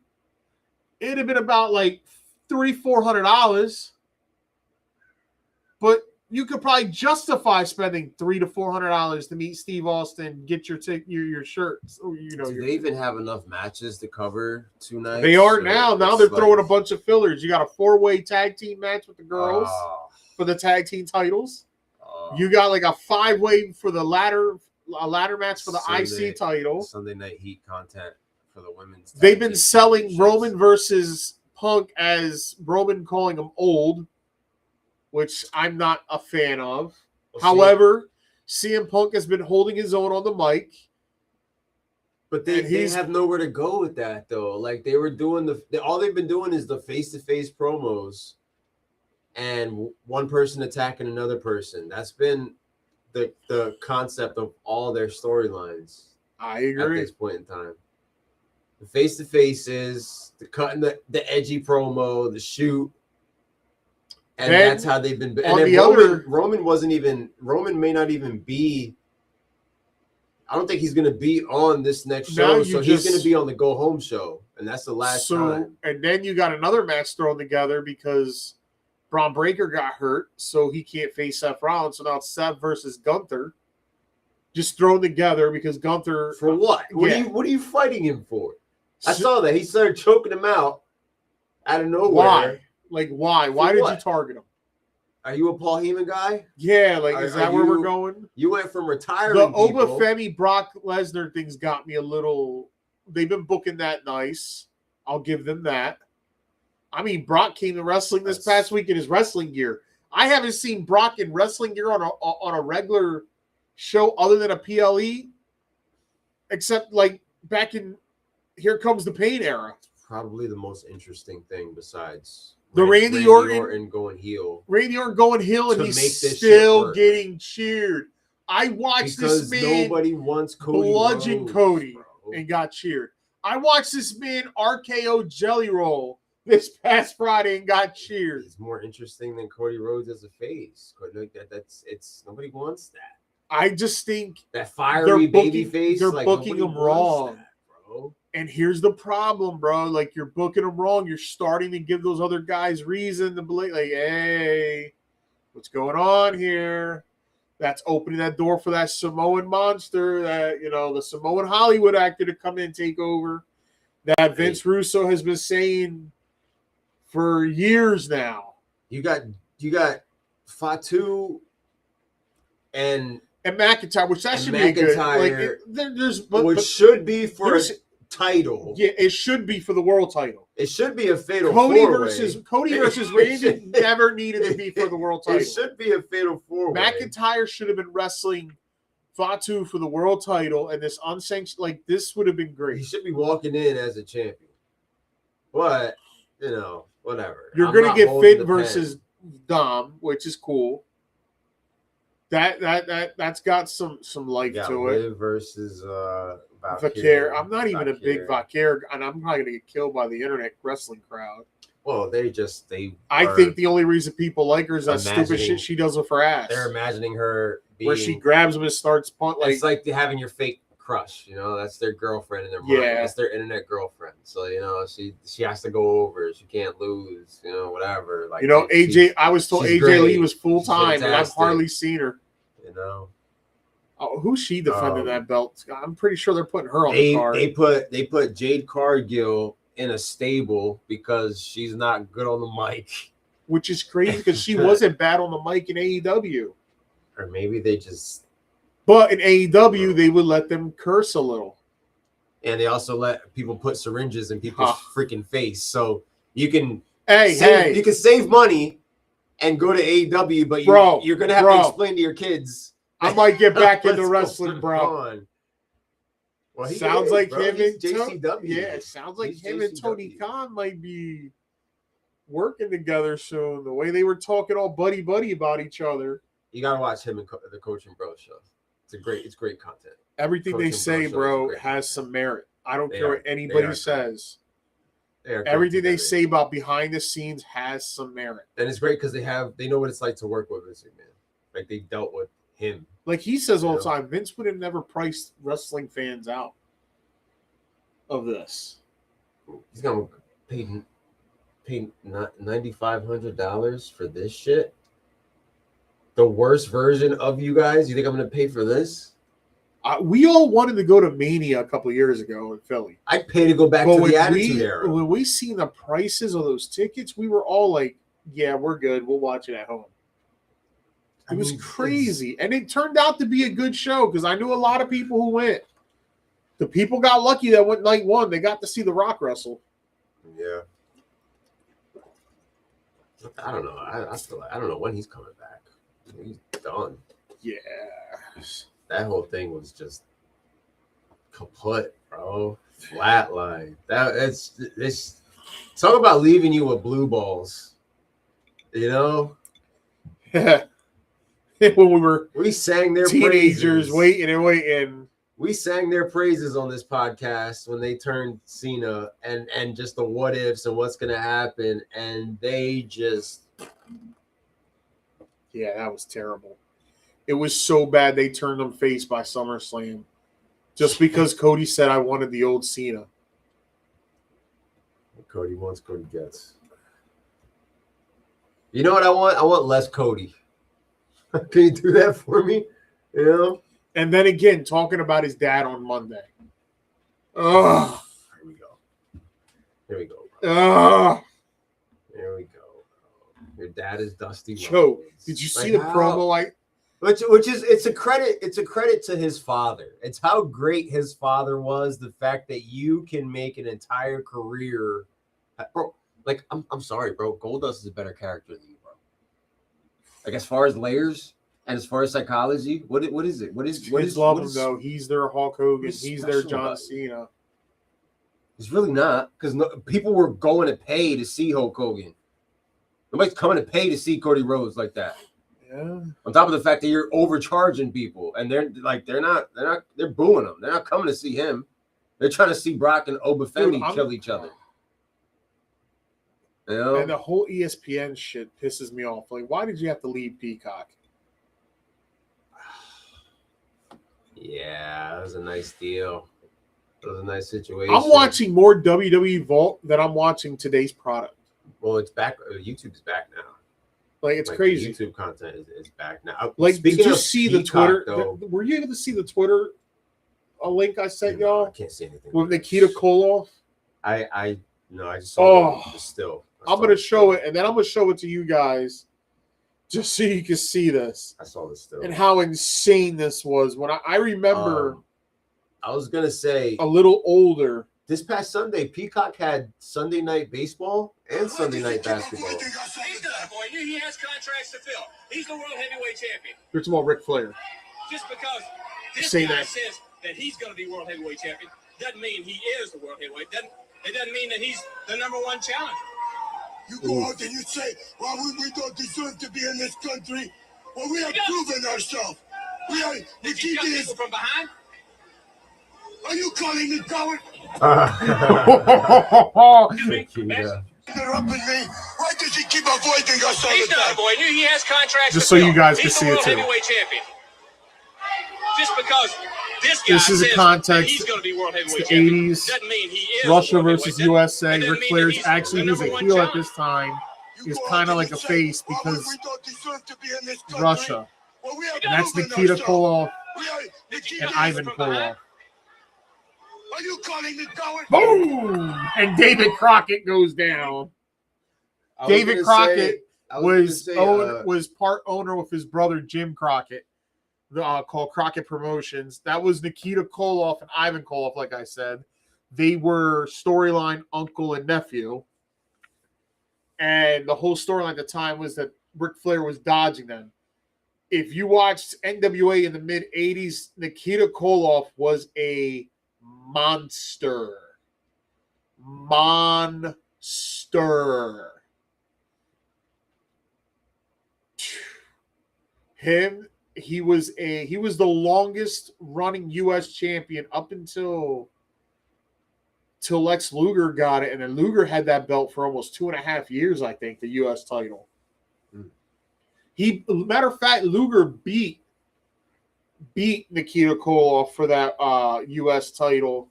It would have been about like $300-400. But you could probably justify spending $300 to $400 to meet Steve Austin, get your shirts. Do they even have enough matches to cover 2 nights? They are now. Now they're throwing a bunch of fillers. You got a 4-way tag team match with the girls for the tag team titles. You got like a 5-way for the ladder match for the IC title. Sunday Night Heat content for the women's. They've been selling Roman versus Punk as Roman calling him old, which I'm not a fan of. However, CM Punk has been holding his own on the mic. But they have nowhere to go with that, though. Like, they were doing all they've been doing is the face-to-face promos and one person attacking another person. That's been the concept of all their storylines. I agree. At this point in time. The face-to-faces, the cutting the edgy promo, the shoot. And that's how they've been. And then Roman may not even be. I don't think he's going to be on this next show. So he's going to be on the Go Home show. And that's the last time. And then you got another match thrown together because Braun Breaker got hurt. So he can't face Seth Rollins. So now it's Seth versus Gunther. Just thrown together because Gunther. For what? What are you fighting him for? I saw that. He started choking him out of nowhere. Why? Like, why? Why did you target him? Are you a Paul Heyman guy? Yeah, is that where we're going? You went from retiring the Obafemi Brock Lesnar things got me a little. They've been booking that nice. I'll give them that. I mean, Brock came to wrestling this past week in his wrestling gear. I haven't seen Brock in wrestling gear on a regular show other than a PLE, except like back in Here Comes the Pain era. Probably the most interesting thing besides the Randy Orton going heel. Randy Orton going heel, and he's still getting cheered. I watched this man nobody wants Cody bludgeon Rhodes, Cody bro. and got cheered. I watched this man RKO Jelly Roll this past Friday and got cheered. It's more interesting than Cody Rhodes as a face. It's nobody wants that. I just think that fiery baby face. They're booking him wrong, bro. And here's the problem, bro. Like, you're booking them wrong. You're starting to give those other guys reason to believe, like, hey, what's going on here? That's opening that door for that Samoan monster, that, the Samoan Hollywood actor to come in and take over. That Vince Russo has been saying for years now. You got Fatu and McIntyre, which that should be good. Like, which should be for a title. Yeah, it should be for the world title. It should be a fatal Cody four-way. Cody versus Randy never needed to be for the world title. It should be a fatal four-way. McIntyre should have been wrestling Fatu for the world title, and this unsanctioned, like, this would have been great. He should be walking in as a champion. But, whatever. You're going to get Finn versus Dom, which is cool. That's got some life to it. Liv versus Vaquer. I'm not even a big Vaquer, and I'm probably going to get killed by the internet wrestling crowd. Well, I think the only reason people like her is that stupid shit she does with her ass. They're imagining her where she grabs them and starts punting. It's like having your fake crush, that's their girlfriend in their mind. Yeah. That's their internet girlfriend. So, she has to go over. She can't lose, whatever. Like, AJ, I was told AJ Lee was full time, and I've hardly seen her. Oh, who's she defending that belt? I'm pretty sure they're putting her on the card. They put Jade Cargill in a stable because she's not good on the mic. Which is crazy because she wasn't bad on the mic in AEW. Or maybe they just... But in AEW, they would let them curse a little. And they also let people put syringes in people's freaking face. So you can you can save money and go to AEW, but you're going to have to explain to your kids. I might get back into wrestling, bro. Well, sounds like bro. him and JCW. Yeah, it sounds like him and Tony Khan might be working together soon. The way they were talking all buddy about each other. You gotta watch him and the Coach and Bro show. It's great content. Everything they say, bro, has some merit. I don't care what anybody says. Everything they say about behind the scenes has some merit. And it's great because they know what it's like to work with Vince McMahon. Like, they dealt with him. Like he says all the time, Vince would have never priced wrestling fans out of this. He's gonna pay $9,500 for this shit. The worst version of you guys. You think I'm gonna pay for this? We all wanted to go to Mania a couple of years ago in Philly. I'd pay to go back to the Attitude Era. When we seen the prices of those tickets, we were all like, "Yeah, we're good. We'll watch it at home." It was crazy. And it turned out to be a good show because I knew a lot of people who went. The people got lucky that went night one. They got to see The Rock wrestle. Yeah. I don't know. I feel like I don't know when he's coming back. He's done. Yeah. That whole thing was just kaput, bro. Flatline. It's talk about leaving you with blue balls. When we sang their teenagers praises. waiting. We sang their praises on this podcast when they turned Cena and just the what ifs and what's gonna happen, and they just that was terrible. It was so bad they turned them face by SummerSlam just because Cody said I wanted the old Cena. Cody wants, Cody gets. You know what I want? I want less Cody. Can you do that for me? And then again, talking about his dad on Monday. Ugh. Here we go. Ugh. There we go. Your dad is Dusty. Joe, did you see the promo? Which is it's a credit to his father. It's how great his father was. The fact that you can make an entire career, bro. Like I'm sorry, bro. Goldust is a better character than you, bro. Like as far as layers and as far as psychology, what is it? Kids love him though. He's their Hulk Hogan. He's their John Cena. It's really not because people were going to pay to see Hulk Hogan. Nobody's coming to pay to see Cody Rhodes like that. Yeah. On top of the fact that you're overcharging people, and they're booing him. They're not coming to see him. They're trying to see Brock and Obafemi kill each other. You know? And the whole ESPN shit pisses me off. Like, why did you have to leave Peacock? Yeah, that was a nice deal. It was a nice situation. I'm watching more WWE Vault than I'm watching today's product. Well, it's back. YouTube's back now. Like, it's crazy. YouTube content is back now. Like, did you see Peacock, the Twitter? Though, were you able to see the Twitter link I sent y'all? I can't see anything. With Nikita Koloff? I just saw it still. I'm going to show it, and then I'm going to show it to you guys just so you can see this. I saw this still. And how insane this was. When I remember... I was going to say... a little older. This past Sunday, Peacock had Sunday night baseball and Sunday night basketball. He's done, boy. He has contracts to fill. He's the world heavyweight champion. First of all, Ric Flair. Just because this Say guy that. says that he's going to be world heavyweight champion doesn't mean he is the world heavyweight. It doesn't mean that he's the number one challenger. You go out and you say, well, we don't deserve to be in this country. Well, we have proven ourselves. Did you jump people from behind? Are you calling me coward? Interrupting me? Why does he keep avoiding us all He's the done, time? boy. He has contracts Just to so fill. you guys can He's see the it world too. heavyweight champion. Just because this guy This is a says context. he's going to be world heavyweight It's the champion 80s. doesn't mean he is Russia the world versus heavyweight. USA. It doesn't Ric mean Flair's that he's actually the he's a number one heel at challenger. this time. You He's go kind of out like and a say, face well, because we don't deserve to be in this country. Russia. Well, we have And that's proven Nikita ourselves. Koloff Nikita and Ivan Koloff. Are you calling me coward? Boom! And David Crockett goes down. David Crockett was part owner with his brother Jim Crockett, called Crockett Promotions. That was Nikita Koloff and Ivan Koloff, like I said. They were storyline uncle and nephew. And the whole storyline at the time was that Ric Flair was dodging them. If you watched NWA in the mid-'80s, Nikita Koloff was a monster. He was the longest running U.S. champion up until Lex Luger got it, and then Luger had that belt for almost 2.5 years, I think, the U.S. title. Matter of fact, Luger beat Nikita Koloff for that U.S. title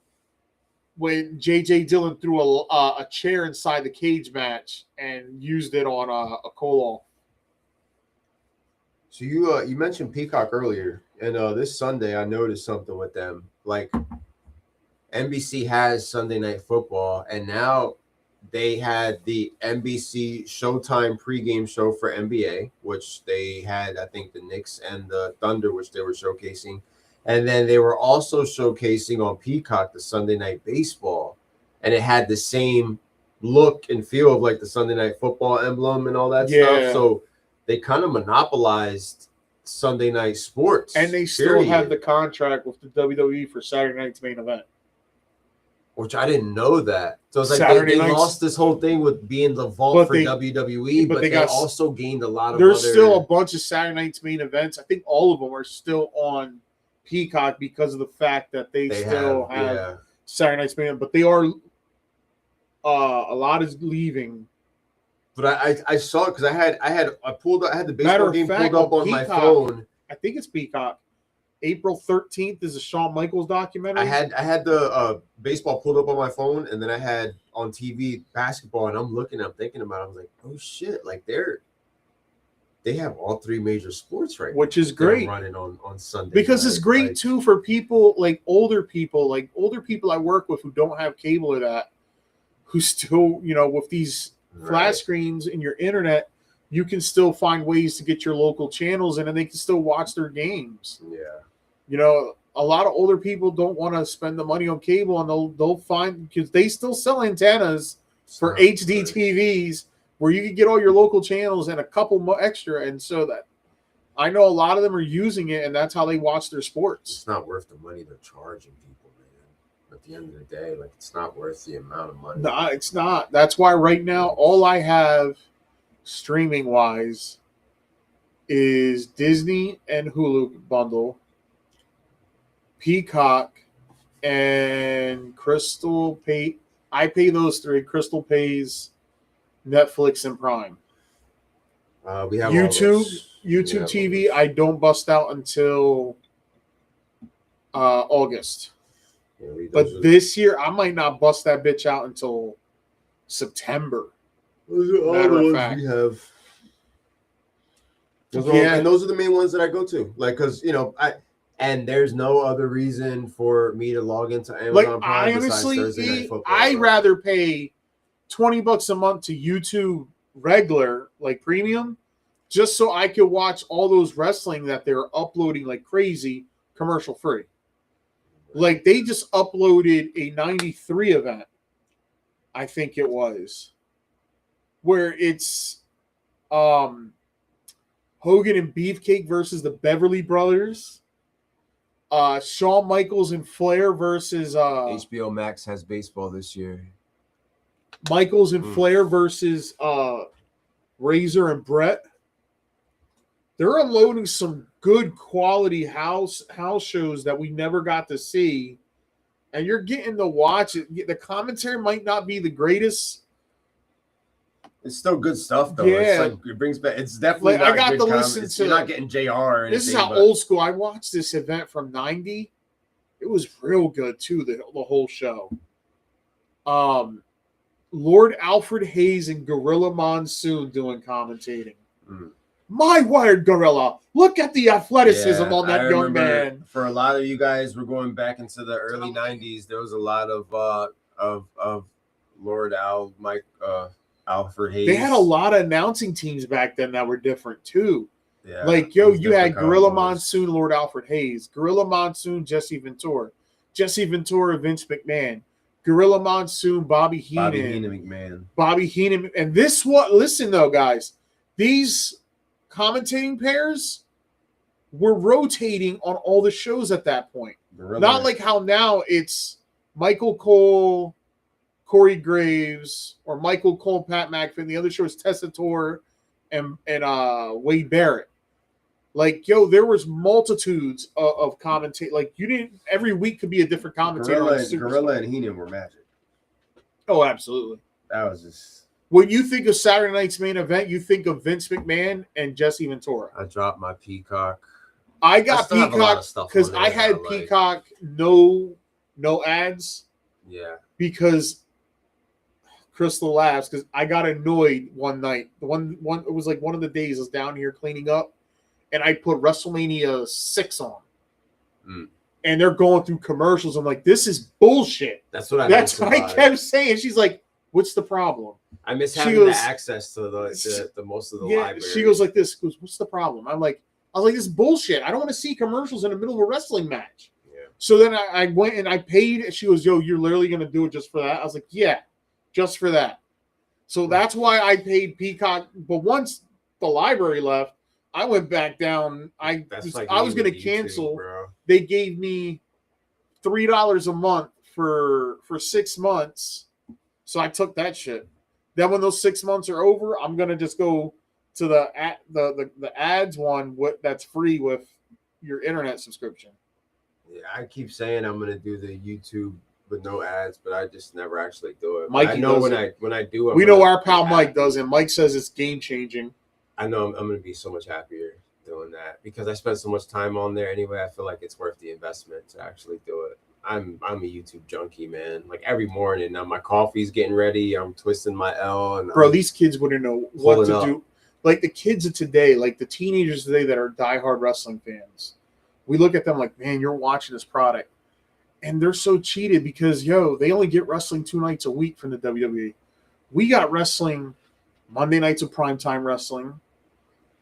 when J.J. Dillon threw a chair inside the cage match and used it on a Koloff. So you mentioned Peacock earlier, and this Sunday I noticed something with them. Like NBC has Sunday Night Football, and now they had the NBC Showtime pregame show for NBA, which they had, I think, the Knicks and the Thunder, which they were showcasing. And then they were also showcasing on Peacock the Sunday Night Baseball. And it had the same look and feel of like the Sunday Night Football emblem and all that stuff. So they kind of monopolized Sunday Night sports. And they still have the contract with the WWE for Saturday night's main event. Which I didn't know that. So it's like they lost this whole thing with being the vault for WWE, but they also gained a lot of There's still a bunch of Saturday night's main events. I think all of them are still on Peacock because of the fact that they still have Saturday night's main event. But they are a lot is leaving. But I saw it because I had the baseball game pulled up on my phone. I think it's Peacock. April 13th is a Shawn Michaels documentary. I had the baseball pulled up on my phone, and then I had on TV basketball, and I'm thinking about it. I was like, oh shit, like they have all three major sports right now, which is great running on Sunday. Because it's great too for people like older people I work with who don't have cable or that, who still, with these flat screens in your internet, you can still find ways to get your local channels in, and they can still watch their games. Yeah. You know, a lot of older people don't want to spend the money on cable, and they'll find, because they still sell antennas for HD TVs where you can get all your local channels and a couple more extra. And so that I know a lot of them are using it, and that's how they watch their sports. It's not worth the money they're charging people, man. At the end of the day, like, it's not worth the amount of money. No, it's not. That's why right now all I have streaming wise is Disney and Hulu bundle, Peacock, and Crystal pay. I pay those three. Crystal pays Netflix and Prime. We have YouTube Yeah, TV. I don't bust out until August. Yeah, But this year, I might not bust that bitch out until September. those are all matter the of ones fact. we have. And those are the main ones that I go to. Like, because, you know, and there's no other reason for me to log into Amazon Like, Prime I besides Thursday Night honestly, Football. I'd rather pay $20 a month to YouTube regular, like premium, just so I could watch all those wrestling that they're uploading like crazy, commercial free. Like, they just uploaded a 93 event, I think it was, where it's Hogan and Beefcake versus the Beverly Brothers. Shawn Michaels and Flair versus HBO Max has baseball this year. Michaels and Flair versus Razor and Brett. They're unloading some good quality house shows that we never got to see, and you're getting to watch it. The commentary might not be the greatest. It's still good stuff, though. Yeah. It's like, it brings back. It's definitely Like, not I got good to com- listen it's- to- You're not getting JR or anything. This is how but old school. I watched this event from '90. It was real good too. The whole show. Lord Alfred Hayes and Gorilla Monsoon doing commentating. My wired gorilla. Look at the athleticism on that I young remember man. For a lot of you guys, we're going back into the early '90s. There was a lot of Lord Alfred Hayes. They had a lot of announcing teams back then that were different too. Yeah, Like, it was you had different Gorilla combos. Monsoon, Lord Alfred Hayes, Gorilla Monsoon, Jesse Ventura, Vince McMahon, Gorilla Monsoon, Bobby Heenan, and this what? Listen though, guys, these commentating pairs were rotating on all the shows at that point. Not like how now it's Michael Cole, Corey Graves, or Michael Cole, Pat McAfee. The other show is Tessitore and Wade Barrett. Like, there was multitudes of commentate. Like, you didn't every week could be a different commentator. Gorilla and Heenan were magic. Oh, absolutely. That was just. When you think of Saturday night's main event, you think of Vince McMahon and Jesse Ventura. I dropped my Peacock. I got still have a lot Peacock of stuff because on there I had that I like. Peacock no ads Yeah. because Crystal laughs because I got annoyed one night. It was like one of the days I was down here cleaning up, and I put WrestleMania 6 on, and they're going through commercials. I'm like, this is bullshit. That's what I kept saying. She's like, what's the problem? I miss She having goes- the access to the most of the library. She goes like this. She goes, what's the problem? I was like, this is bullshit. I don't want to see commercials in the middle of a wrestling match. Yeah. So then I went and I paid. And she goes, yo, you're literally going to do it just for that? I was like, yeah, just for that. So that's why I paid Peacock. But once the library left, I went back down. I was going to cancel. Bro. They gave me $3 a month for 6 months. So I took that shit. Then when those 6 months are over, I'm gonna just go to the ads one that's free with your internet subscription. Yeah, I keep saying I'm gonna do the YouTube with no ads, but I just never actually do it. Mikey I know does when I do it. We know our pal Mike does, and Mike says it's game changing. I know I'm gonna be so much happier doing that because I spend so much time on there anyway. I feel like it's worth the investment to actually do it. I'm a YouTube junkie, man. Like every morning, now my coffee's getting ready. I'm twisting my L, and Bro, these kids wouldn't know what to do. Like the kids of today, like the teenagers today that are diehard wrestling fans, we look at them like, man, you're watching this product, and they're so cheated because they only get wrestling 2 nights a week from the WWE. We got wrestling Monday nights of primetime wrestling,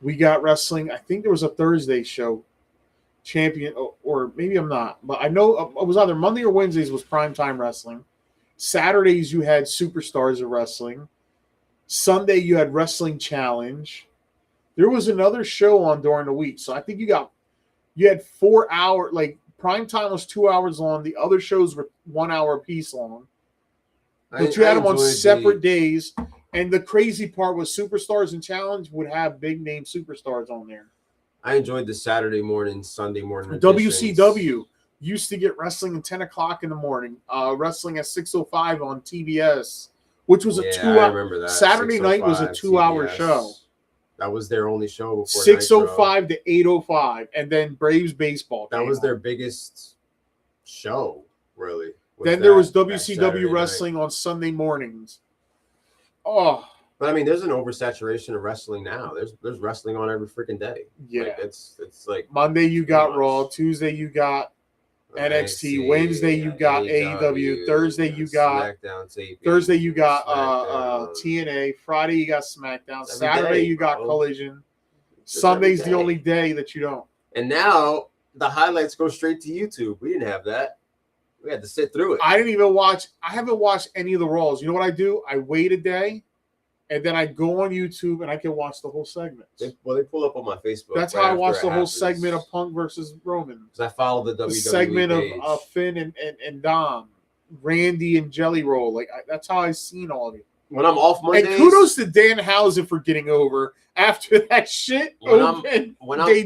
We got wrestling. I think there was a Thursday show, champion, or maybe I'm not, but I know it was either Monday or Wednesdays was primetime wrestling. Saturdays you had Superstars of Wrestling. Sunday you had Wrestling Challenge. There was another show on during the week, so I think you had 4 hour, like primetime was 2 hours long. The other shows were 1 hour apiece long, but you had them on separate days. And the crazy part was Superstars and Challenge would have big name superstars on there. I enjoyed the Saturday morning, Sunday morning. WCW used to get wrestling at 10 o'clock in the morning, wrestling at 6:05 on TBS, which was a 2 hour. I remember that. Saturday night was a 2 hour show. That was their only show before 6:05 to 8:05, and then Braves baseball. That was their biggest show, really. Then there was WCW wrestling on Sunday mornings. Oh, but I mean, there's an oversaturation of wrestling now. There's wrestling on every freaking day. Yeah, like, it's like Monday you got Raw, Tuesday you got NXT, Wednesday you got AEW, Thursday you got TNA, Friday you got SmackDown, Saturday you got Collision. Sunday's the only day that you don't. And now the highlights go straight to YouTube. We didn't have that. We had to sit through it. I haven't watched any of the Raws. You know what I do? I wait a day, and then I go on YouTube and I can watch the whole segment. They pull up on my Facebook. That's how I watch the whole segment of Punk versus Roman. Because I follow the WWE segment page. of Finn and Dom, Randy and Jelly Roll. That's how I've seen all of it. When I'm off Mondays, and kudos to Danhausen for getting over after that shit. When I'm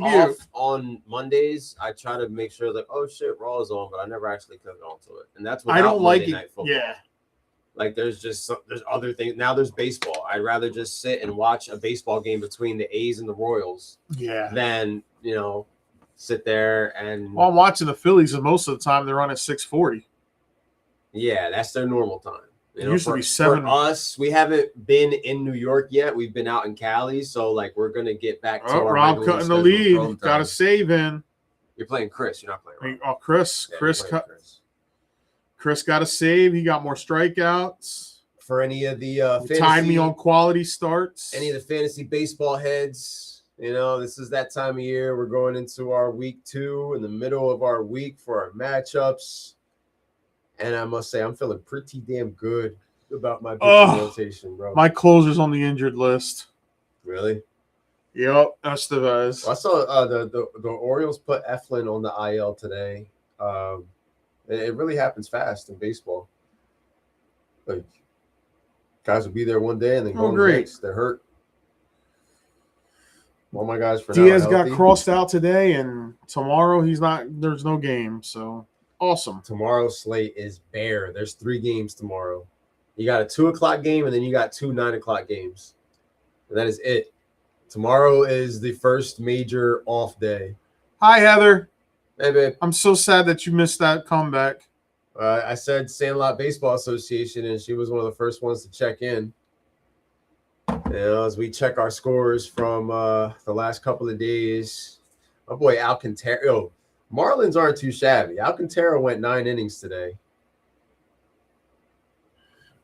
off on Mondays, I try to make sure that shit, Raw is on, but I never actually click onto it, and that's why I don't like it. Yeah, like there's other things now. There's baseball. I'd rather just sit and watch a baseball game between the A's and the Royals. Yeah, than sit there and. Well, I'm watching the Phillies, and most of the time they're on at 6:40. Yeah, that's their normal time. It used to be 7. For us, we haven't been in New York yet. We've been out in Cali, so we're gonna get back to our Rob cutting the lead. Got to save in. You're playing Chris. You're not playing Rob. Oh, Chris. Yeah, Chris got a save. He got more strikeouts. For any of the tied me on quality starts. Any of the fantasy baseball heads, this is that time of year. We're going into our week 2 in the middle of our week for our matchups. And I must say, I'm feeling pretty damn good about my rotation, bro. My closer's on the injured list. Really? Yep, that's the best. Well, I saw the Orioles put Eflin on the IL today. It really happens fast in baseball. Like, guys will be there one day and then go the next. They're hurt. All my guys for Diaz got crossed out today, and tomorrow there's no game, so... Awesome. Tomorrow's slate is bare. There's 3 games tomorrow. You got a 2:00 game, and then you got 2 9:00 games. And that is it. Tomorrow is the first major off day. Hi, Heather. Hey, babe. I'm so sad that you missed that comeback. I said Sandlot Baseball Association, and she was one of the first ones to check in. As we check our scores from the last couple of days, my boy Alcantara. Marlins aren't too shabby. Alcantara went 9 innings today.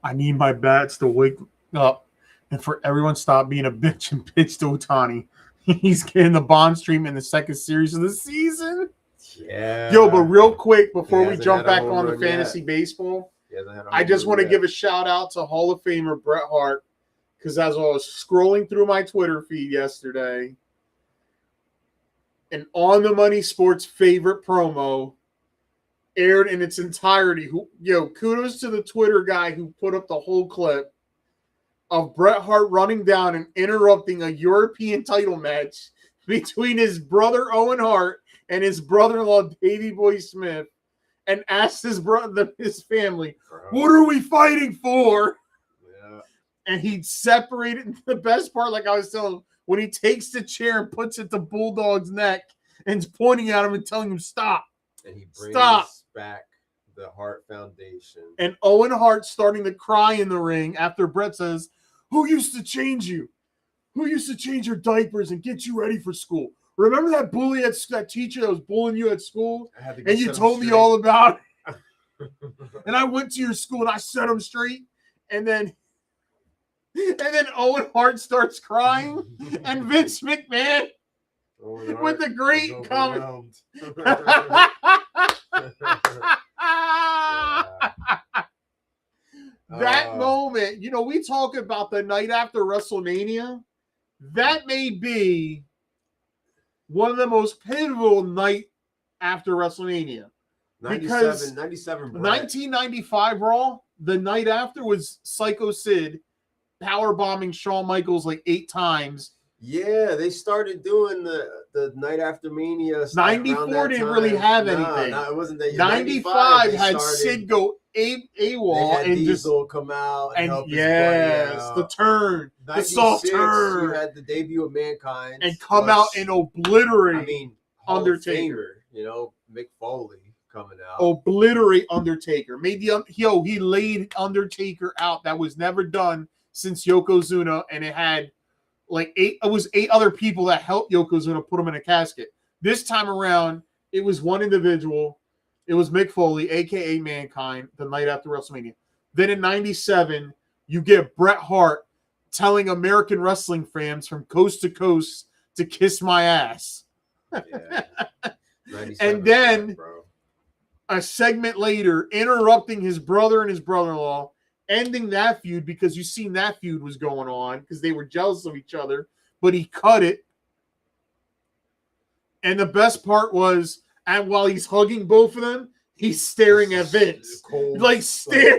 I need my bats to wake up and for everyone stop being a bitch and pitch to Ohtani. He's getting the Bond stream in the second series of the season. Yeah. Yo, but real quick before we jump back on the fantasy baseball, I just want to give a shout out to Hall of Famer Bret Hart, because as I was scrolling through my Twitter feed yesterday, an On the Money Sports favorite promo aired in its entirety. Kudos to the Twitter guy who put up the whole clip of Bret Hart running down and interrupting a European title match between his brother Owen Hart and his brother-in-law Davey Boy Smith, and asked his family, "What are we fighting for?" Yeah. And he separated. The best part, like I was telling him, when he takes the chair and puts it to Bulldog's neck and is pointing at him and telling him, "Stop." And he brings back the Hart Foundation. And Owen Hart starting to cry in the ring after Bret says, "Who used to change you? Who used to change your diapers and get you ready for school? Remember that bully that teacher that was bullying you at school? And you told me all about it. And I went to your school and I set him straight." And then And then Owen Hart starts crying, and Vince McMahon with the great comment. That moment, we talk about the night after WrestleMania. That may be one of the most pivotal night after WrestleMania. 97 Brett. 1995 Raw, the night after was Psycho Sid powerbombing Shawn Michaels like 8 times. Yeah, they started doing the night after Mania. 94 didn't really have anything. No, it wasn't that. 95 had Sid go AWOL and Diesel come out and help his buddy out. The turn, the soft turn. You had the debut of Mankind and come out and obliterate Undertaker. Mick Foley coming out. Obliterate Undertaker. He laid Undertaker out. That was never done since Yokozuna, and it had like 8 other people that helped Yokozuna put him in a casket. This time around, it was one individual. It was Mick Foley, a.k.a. Mankind, the night after WrestleMania. Then in 97, you get Bret Hart telling American wrestling fans from coast to coast to kiss my ass. Yeah. And then a segment later, interrupting his brother and his brother-in-law, ending that feud because you seen that feud was going on because they were jealous of each other, but he cut it. And the best part was, and while he's hugging both of them, he's staring at Vince. Cold,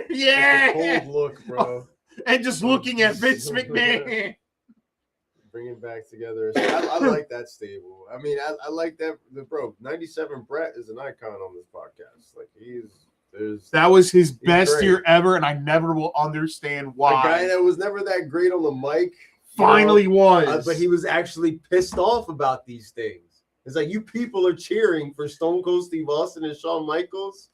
yeah. Cold look, bro. And just looking at Vince McMahon. Bring it back together. So I like that stable. I mean, I like that. Bro, 97 Brett is an icon on this podcast. Like, that was his best year ever, and I never will understand why. A guy that was never that great on the mic finally was. But he was actually pissed off about these things. It's like, you people are cheering for Stone Cold Steve Austin and Shawn Michaels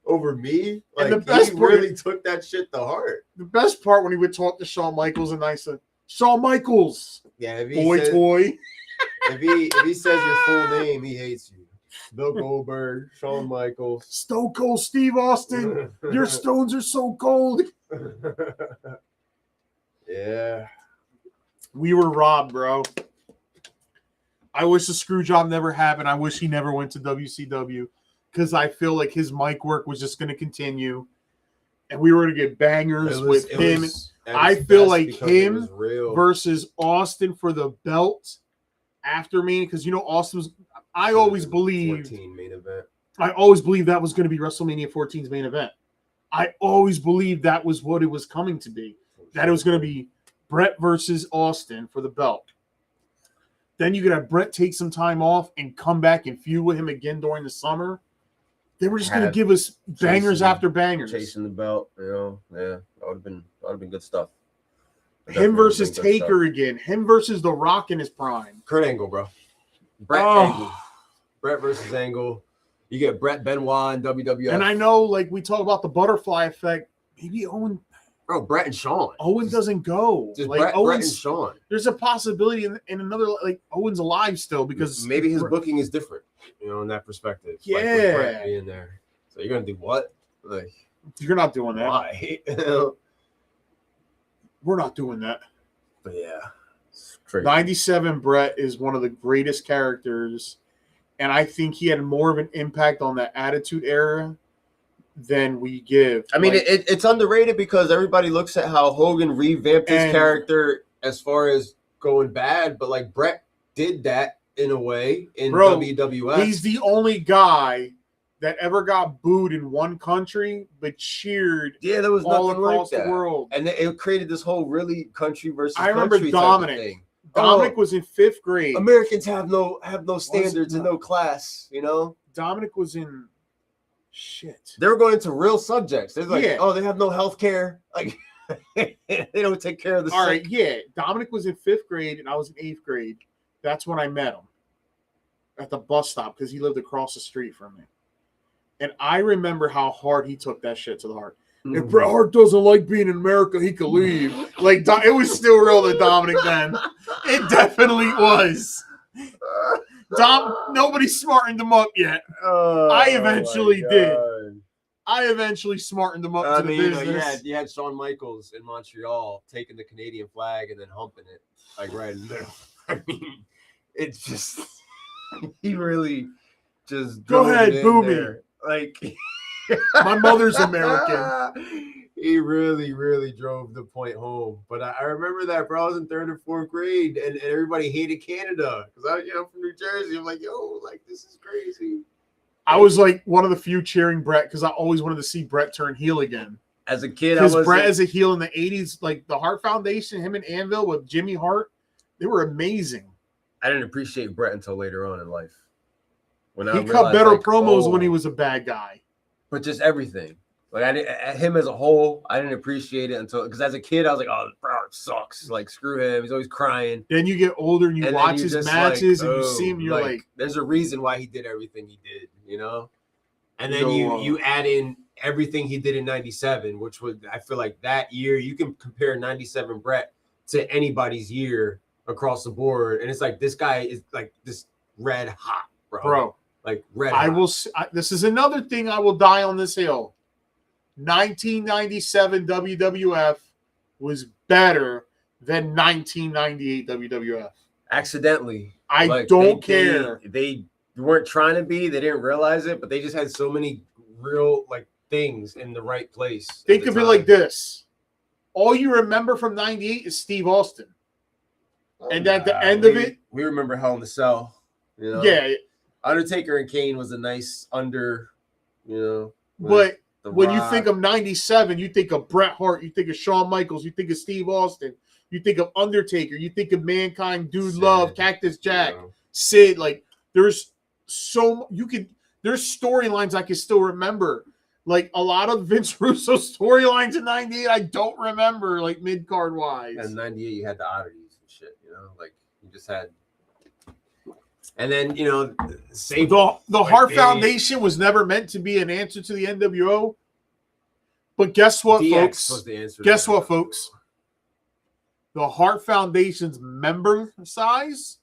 over me. Like, and the best part, really took that shit to heart. The best part when he would talk to Shawn Michaels, and I said, Shawn Michaels, toy. If he says your full name, he hates you. Bill Goldberg, Shawn Michaels, Stone Cold Steve Austin. Your stones are so cold. Yeah, we were robbed, bro. I wish the screw job never happened. I wish he never went to WCW because I feel like his mic work was just going to continue, and we were going to get bangers with him. I feel like him versus Austin for the belt after me, because Austin was. I always believed main event. I always believed that was going to be WrestleMania 14's main event. I always believed that was what it was coming to be. That it was going to be Brett versus Austin for the belt. Then you could have Brett take some time off and come back and feud with him again during the summer. They were just going to give us bangers after bangers. Chasing the belt, yeah, that would have been good stuff. Him versus Taker again. Him versus The Rock in his prime. Kurt Angle, bro. Angle. Brett versus Angle. You get Brett Benoit in WWF. And I know, like, we talk about the butterfly effect. Maybe Owen. Bro, Brett and Shawn. Owen doesn't go. Just like Brett and Shawn. There's a possibility in another, like, Owen's alive still because maybe his booking is different, in that perspective. Yeah. Like with Brett being there. So you're gonna do what? Like, you're not doing that. Why? We're not doing that. But yeah. 97 Brett is one of the greatest characters, and I think he had more of an impact on that Attitude Era than we give. I mean, it's underrated because everybody looks at how Hogan revamped his character as far as going bad, but like Brett did that in a way in WWF. He's the only guy that ever got booed in one country but cheered there was all nothing across like that. The world. And it created this whole really country versus I remember country Dominic. type of thing. Dominic was in 5th grade. Americans have no standards and no class, Dominic was in shit. They were going into real subjects. They're like, they have no health care. Like, they don't take care of the sick. All right, yeah. Dominic was in 5th grade and I was in 8th grade. That's when I met him at the bus stop because he lived across the street from me. And I remember how hard he took that shit to the heart. If Bret Hart doesn't like being in America, he could leave. Like, it was still real to Dominic then. It definitely was. Nobody smartened him up yet. I eventually did. I eventually smartened him up to the business. you had Shawn Michaels in Montreal taking the Canadian flag and then humping it like right in the middle. I mean, it's just he really just Go drove ahead, it in boo me. there. Like My mother's American. He really, really drove the point home. But I remember that, bro. I was in 3rd or 4th grade, and everybody hated Canada because I'm from New Jersey. I'm like, yo, like this is crazy. I was like one of the few cheering Bret because I always wanted to see Bret turn heel again. As a kid, because Bret as a heel in the 80s, like the Hart Foundation, him and Anvil with Jimmy Hart, they were amazing. I didn't appreciate Bret until later on in life. When he cut better promos when he was a bad guy. But just everything. Like him as a whole, I didn't appreciate it until because as a kid I was like, oh, bro, it sucks. Like screw him. He's always crying. Then you get older and you watch his matches and you see him. You're like, there's a reason why he did everything he did, you know. And then you add in everything he did in '97, which was I feel like that year you can compare '97 Bret to anybody's year across the board, and it's like this guy is like this red hot, bro. Like red. This is another thing I will die on this hill. 1997 WWF was better than 1998 WWF. Accidentally. I don't care. They weren't trying to be. They didn't realize it, but they just had so many real things in the right place. Think of it like this. All you remember from 98 is Steve Austin. And at the end of it, we remember Hell in the Cell. You know? Yeah. Undertaker and Kane was a nice But when you think of 97, you think of Bret Hart, you think of Shawn Michaels, you think of Steve Austin, you think of Undertaker, you think of Mankind, Dude Sid, Love, Cactus Jack, Sid. Like there's storylines I can still remember. Like a lot of Vince Russo storylines in 98, I don't remember, like mid-card wise. And 98, you had the oddities and shit, like you just had. And then, the Hart Foundation was never meant to be an answer to the NWO. But guess what, folks? Guess what, folks? The Hart Foundation's member size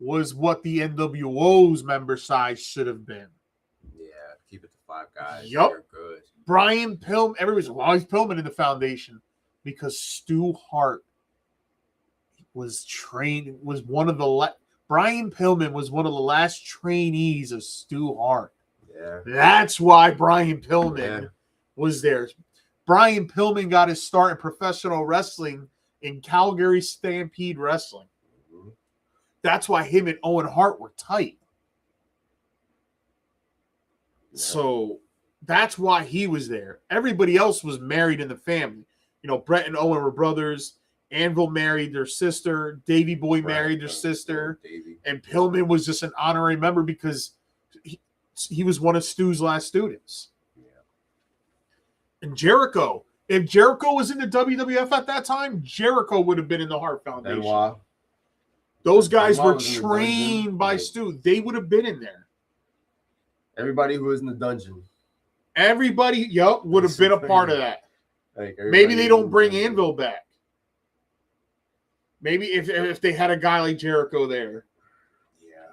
was what the NWO's member size should have been. Yeah, keep it to 5 guys. Yep. They're good. Brian Pillman, everybody's like, why is Pillman in the foundation? Because Stu Hart was Brian Pillman was one of the last trainees of Stu Hart. Yeah. That's why Brian Pillman was there. Brian Pillman got his start in professional wrestling in Calgary Stampede Wrestling. Mm-hmm. That's why him and Owen Hart were tight. Yeah. So that's why he was there. Everybody else was married in the family. Bret and Owen were brothers. Anvil married their sister. Davey Boy married their sister. And Pillman was just an honorary member because he was one of Stu's last students. Yeah. And Jericho. If Jericho was in the WWF at that time, Jericho would have been in the Hart Foundation. Benoit. Those guys were trained by Stu. They would have been in there. Everybody who was in the dungeon. Everybody, would have been a part of that. Maybe they don't bring Anvil back. Maybe if they had a guy like Jericho there. Yeah.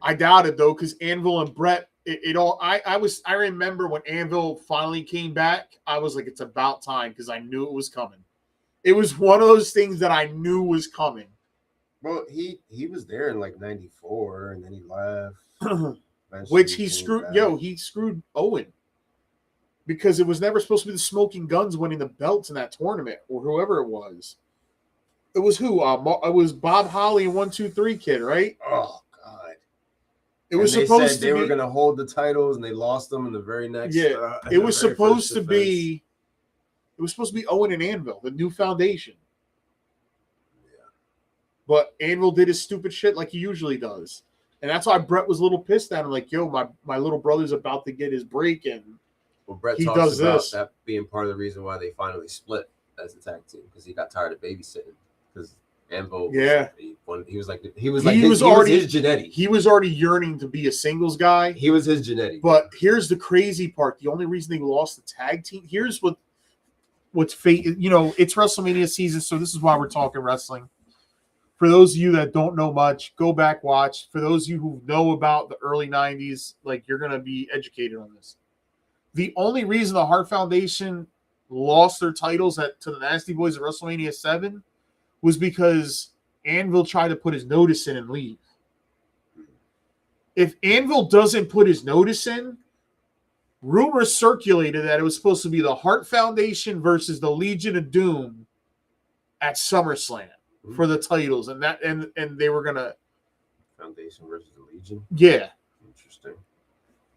I doubt it though, because Anvil and Bret, I remember when Anvil finally came back, I was like, it's about time because I knew it was coming. It was one of those things that I knew was coming. Well, he was there in like 94 and then he left. Which he screwed Owen. Because it was never supposed to be the Smoking Guns winning the belts in that tournament or whoever it was. It was who? It was Bob Holly and 1-2-3 Kid, right? Oh God! It was supposed to be. They were going to hold the titles, and they lost them in the very next. Yeah, it was supposed to be. It was supposed to be Owen and Anvil, the new foundation. Yeah. But Anvil did his stupid shit like he usually does, and that's why Bret was a little pissed at him. Like, yo, my little brother's about to get his break, and Bret talks about that being part of the reason why they finally split as a tag team because he got tired of babysitting. Because Anvil, he was his genetic. He was already yearning to be a singles guy. He was his genetic. But here's the crazy part: the only reason they lost the tag team. Here's what's fate. It's WrestleMania season, so this is why we're talking wrestling. For those of you that don't know much, go back watch. For those of you who know about the early '90s, like you're gonna be educated on this. The only reason the Hart Foundation lost their titles to the Nasty Boys at WrestleMania 7 was because Anvil tried to put his notice in and leave. If Anvil doesn't put his notice in, rumors circulated that it was supposed to be the Hart Foundation versus the Legion of Doom at SummerSlam for the titles, and they were gonna Foundation versus the Legion. Yeah. Interesting.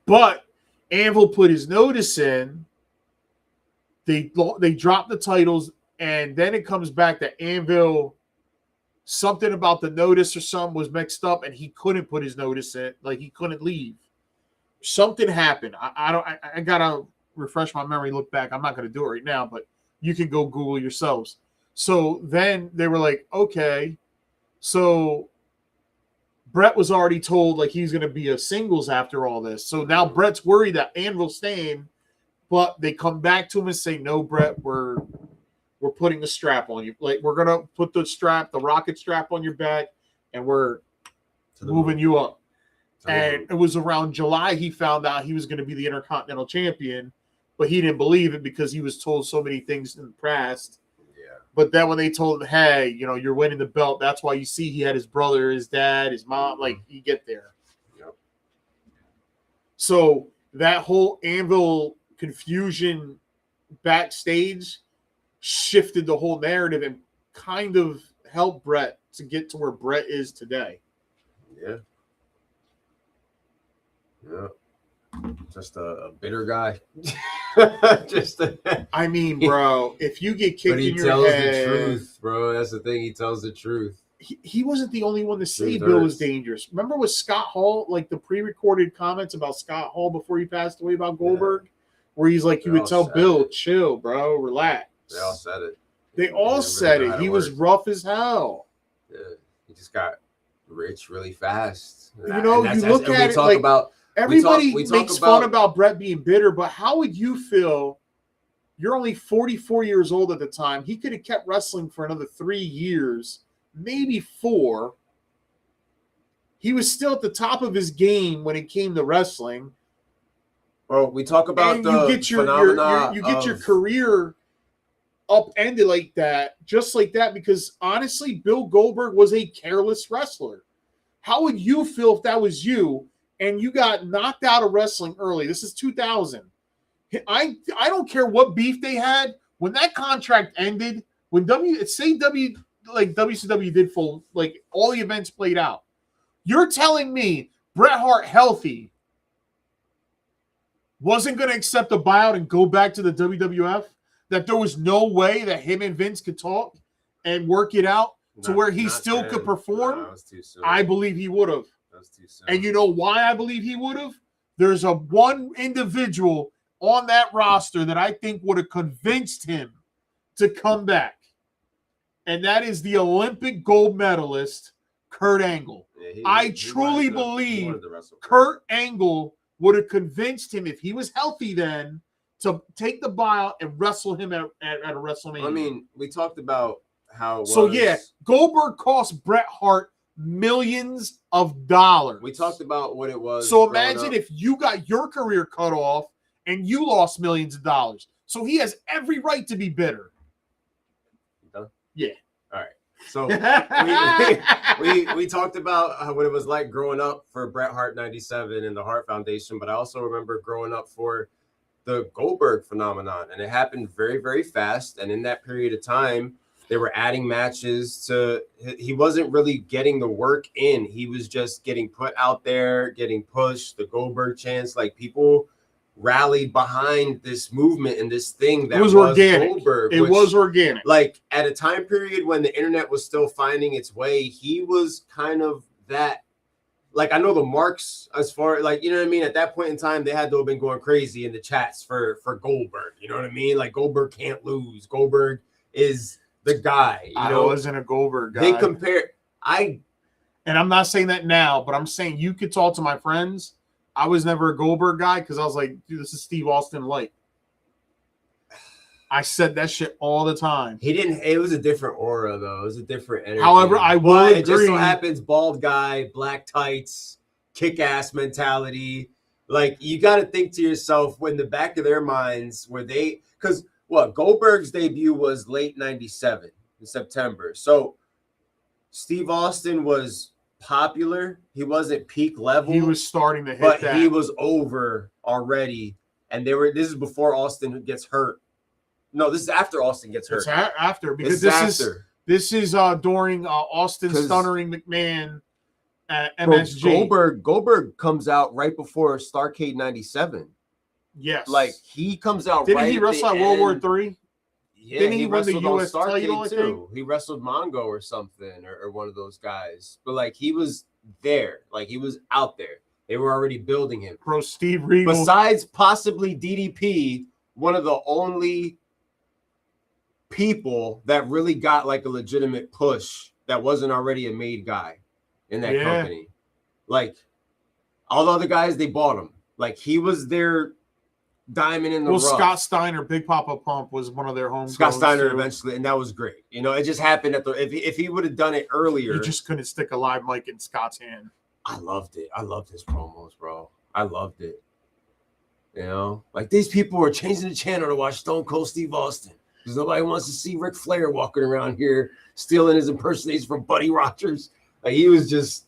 But Anvil put his notice in. They dropped the titles, and then it comes back that Anvil, something about the notice or something was mixed up, and he couldn't put his notice in. Like, he couldn't leave. Something happened. I gotta refresh my memory, look back. I'm not gonna do it right now, but you can go Google yourselves. So then they were like, okay, so Brett was already told like he's gonna be a singles after all this. So now Brett's worried that Anvil's staying, but they come back to him and say, no, Brett, we're putting a strap on you. Like, we're gonna put the rocket strap on your back, and we're moving you up. And it was around July he found out he was going to be the Intercontinental Champion, but he didn't believe it because he was told so many things in the past. Yeah. But then when they told him, hey, you're winning the belt, that's why you see he had his brother, his dad, his mom, like, you get there. Yep. So that whole Anvil confusion backstage shifted the whole narrative and kind of helped Brett to get to where Brett is today. Yeah. Yeah. Just a bitter guy. I mean, bro, if you get kicked but he in your tells head, the truth, bro. That's the thing. He tells the truth. He wasn't the only one to say Truth Bill was hurts. dangerous. Remember with Scott Hall, like the pre-recorded comments about Scott Hall before he passed away about Goldberg, where he's like, you They would all tell said Bill, it. chill, bro, relax. They all said it. They all really said know it. how to He was work. rough as hell. Yeah. He just got rich really fast. You know, you look and at we it talk like about everybody we talk makes fun about Brett being bitter, but how would you feel? You're only 44 years old at the time. He could have kept wrestling for another 3 years, maybe 4. He was still at the top of his game when it came to wrestling. Well, we talk about And the you get phenomena your of- career upended like that, just like that, because honestly, Bill Goldberg was a careless wrestler. How would you feel if that was you and you got knocked out of wrestling early? This is 2000. I don't care what beef they had. When that contract ended, when WCW did full, like all the events played out, you're telling me Bret Hart healthy wasn't going to accept a buyout and go back to the WWF? That there was no way that him and Vince could talk and work it out to where he still could perform? Nah, that was too soon. I believe he would have. That was too soon. And you know why I believe he would have? There's one individual on that roster that I think would have convinced him to come back. And that is the Olympic gold medalist, Kurt Angle. Yeah, I truly he believe wanted to wrestle Kurt Angle would have convinced him, if he was healthy then, to take the buyout and wrestle him at a WrestleMania. I mean, we talked about how it was. So, yeah, Goldberg cost Bret Hart millions of dollars. We talked about what it was. So growing imagine up. if you got your career cut off and you lost millions of dollars. So he has every right to be bitter. You done? Yeah. All right. So we talked about what it was like growing up for Bret Hart 97 and the Hart Foundation, but I also remember growing up for the Goldberg phenomenon, and it happened very, very fast. And in that period of time, they were adding matches to. He wasn't really getting the work in. He was just getting put out there, getting pushed. The Goldberg chants, like people rallied behind this movement and this thing that it was organic. Goldberg. It was organic. Like at a time period when the internet was still finding its way, he was kind of that. Like, I know the marks as far like, you know what I mean? At that point in time, they had to have been going crazy in the chats for Goldberg. You know what I mean? Like, Goldberg can't lose. Goldberg is the guy. I wasn't a Goldberg guy. They compare. And I'm not saying that now, but I'm saying you could talk to my friends. I was never a Goldberg guy because I was like, dude, this is Steve Austin light. I said that shit all the time. He didn't. It was a different aura, though. It was a different energy. However, I will But it just so agree. happens, bald guy, black tights, kick-ass mentality. Like, you got to think to yourself, when the back of their minds, because Goldberg's debut was late 97 in September. So Steve Austin was popular. He wasn't peak level. He was starting to hit but that. he was over already. And this is before Austin gets hurt. No, this is after Austin gets hurt. It's after, because this is during Austin stunnering McMahon at MSG. Goldberg comes out right before Starrcade 97. Yes. Like, he comes out Didn't right he wrestle at World War III? Yeah, Didn't he win the wrestled on US Starrcade title, I too. think? He wrestled Mongo or something, or one of those guys. But, like, he was there. Like, he was out there. They were already building him. Bro, Steve Regal. Besides possibly DDP, one of the only people that really got, like, a legitimate push that wasn't already a made guy in that company. Like, all the other guys, they bought him. Like, he was their diamond in the rough. Scott Steiner, Big Papa Pump, was one of their home. Scott Steiner eventually, and that was great. You know, it just happened if he would have done it earlier. He just couldn't stick a live mic in Scott's hand. I loved it. I loved his promos, bro. I loved it. You know, like, these people were changing the channel to watch Stone Cold Steve Austin because nobody wants to see Ric Flair walking around here stealing his impersonation from Buddy Rogers. Like, he was just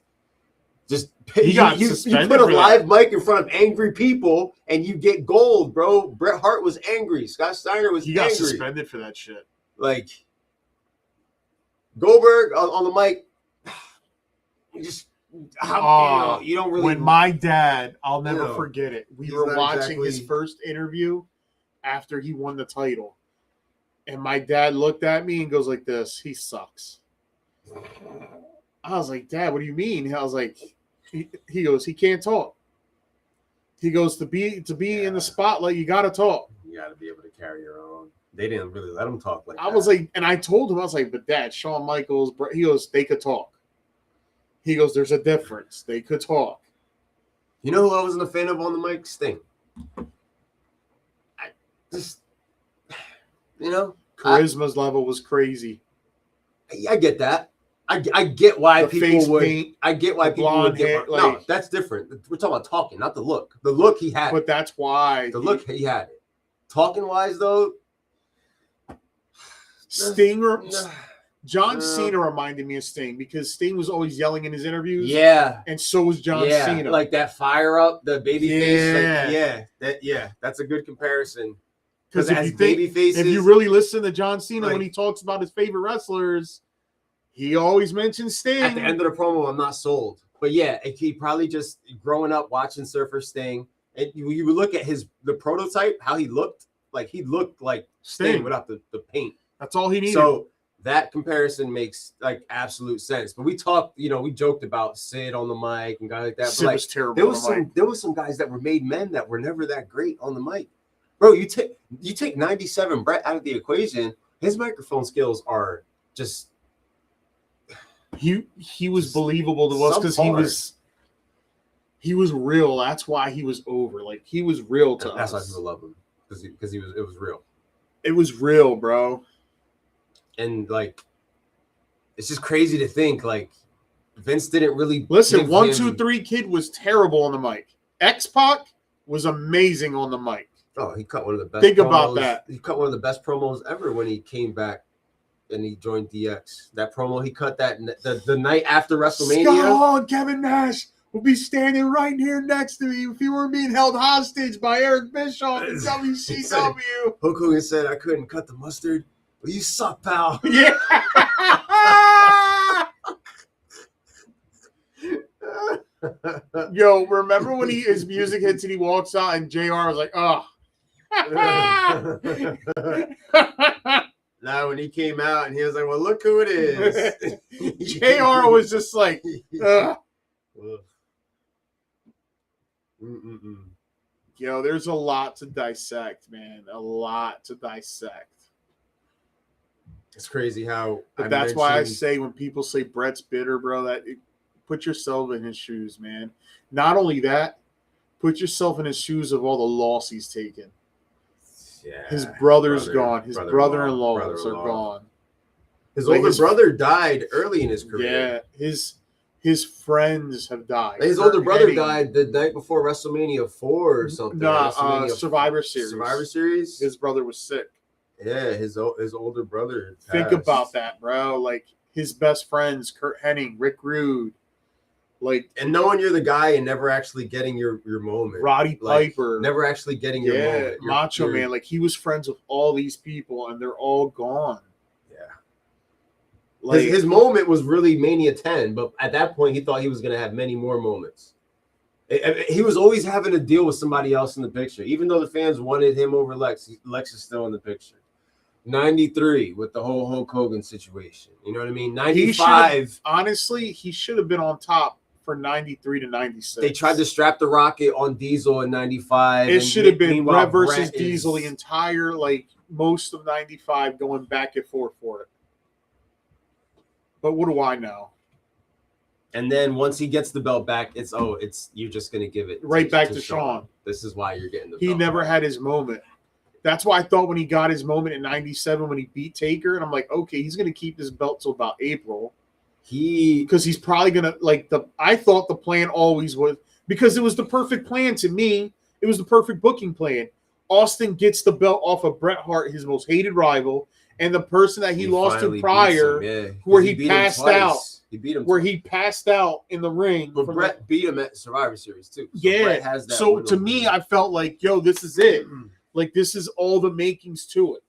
he got you suspended. Put a live mic in front of angry people and you get gold, bro. Bret Hart was angry. Scott Steiner was angry. He got suspended for that shit. Like, Goldberg on the mic, you don't really. When my dad, I'll never forget it. We were watching his first interview after he won the title, and my dad looked at me and goes like this: "He sucks." I was like, "Dad, what do you mean?" I was like, "He goes, he can't talk." He goes, "To be in the spotlight, you got to talk. You got to be able to carry your own." They didn't really let him talk like that. I was like, and I told him, I was like, "But Dad, Shawn Michaels," he goes, "They could talk." He goes, "There's a difference. They could talk." You know who I wasn't a fan of on the mic? Sting. I just, Charisma's level was crazy. I get that. I get why people would. Paint, I get why people would hair, no, that's different. We're talking about talking, not the look. The look he had. But that's why. The look he had it. Talking wise, though, Sting. John Cena reminded me of Sting because Sting was always yelling in his interviews. Yeah. And so was John Cena. Like that fire up, the baby face. Like, that's a good comparison. Because if you really listen to John Cena when he talks about his favorite wrestlers, he always mentions Sting. At the end of the promo, I'm not sold. But yeah, he probably just growing up watching Surfer Sting. And you would look at the prototype, how he looked. Like, he looked like Sting without the paint. That's all he needed. So that comparison makes, like, absolute sense. But we talked, we joked about Sid on the mic and guys like that. Sid was terrible. There was some guys that were made men that were never that great on the mic. Bro, you take 97 Bret out of the equation, his microphone skills are just. He was believable to us because he was real. That's why he was over. Like, he was real to us. That's why people love him because it was real. It was real, bro. And, like, it's just crazy to think, like, Vince didn't really listen. 1, 2, 3 Kid was terrible on the mic. X-Pac was amazing on the mic. Oh, he cut one of the best. Think about that. He cut one of the best promos ever when he came back and he joined DX. That promo he cut the night after WrestleMania. Scott Hall and Kevin Nash will be standing right here next to me if he were being held hostage by Eric Bischoff in WCW. Hulk Hogan said, "I couldn't cut the mustard. Well, you suck, pal." Yeah. Yo, remember when his music hits and he walks out and JR was like, "Oh." Now, when he came out and he was like, "Well, look who it is." JR was just like, ugh. Yo, there's a lot to dissect, man. A lot to dissect. It's crazy how. But that's why I say when people say Bret's bitter, bro, put yourself in his shoes, man. Not only that, put yourself in his shoes of all the loss he's taken. Yeah, his brother's gone. His brother-in-laws are gone. His older brother died early in his career. Yeah, His friends have died. His older brother died the night before WrestleMania 4 or something. Nah, Survivor Series. Survivor Series? His brother was sick. Yeah, his older brother passed. Think about that, bro. Like, his best friends, Kurt Hennig, Rick Rude. Like, and knowing you're the guy and never actually getting your moment. Roddy Piper. Never actually getting your moment. Macho Man. Like, he was friends with all these people, and they're all gone. Yeah. Like, his moment was really Mania 10, but at that point, he thought he was going to have many more moments. He was always having to deal with somebody else in the picture. Even though the fans wanted him over Lex is still in the picture. 93 with the whole Hulk Hogan situation. You know what I mean? 95. Honestly, he should have been on top for 93 to 96. They tried to strap the Rocket on Diesel in 95. It should have been Brett versus Diesel the entire, like, most of 95 going back and forth for it. But what do I know? And then once he gets the belt back, you're just going to give it right back to Shawn. This is why you're getting the belt. He never had his moment. That's why I thought when he got his moment in 97 when he beat Taker, and I'm like, okay, he's going to keep this belt till about April. Because he's probably going to, I thought the plan always was, because it was the perfect plan to me. It was the perfect booking plan. Austin gets the belt off of Bret Hart, his most hated rival, and the person that he lost to prior, where he passed out. He beat him. Where he passed out in the ring. But Bret beat him at Survivor Series, too. So yeah. Bret has that so to me, I felt like, yo, this is it. Like, this is all the makings to it.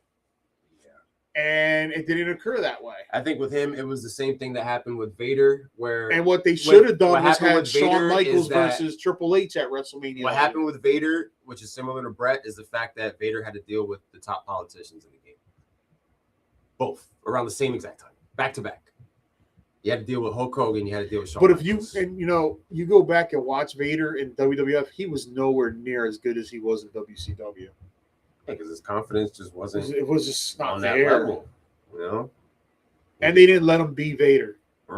Yeah. And it didn't occur that way. I think with him, it was the same thing that happened with Vader. And what they should have done was had Shawn Michaels versus Triple H at WrestleMania. What happened with Vader, which is similar to Bret, is the fact that Vader had to deal with the top politicians in the game. Both. Around the same exact time. Back to back. You had to deal with Hulk Hogan. You had to deal with Shawn Michaels. You go back and watch Vader in WWF, he was nowhere near as good as he was in WCW. Because his confidence just wasn't. It was just not on there. That level, you know. And they didn't let him be Vader.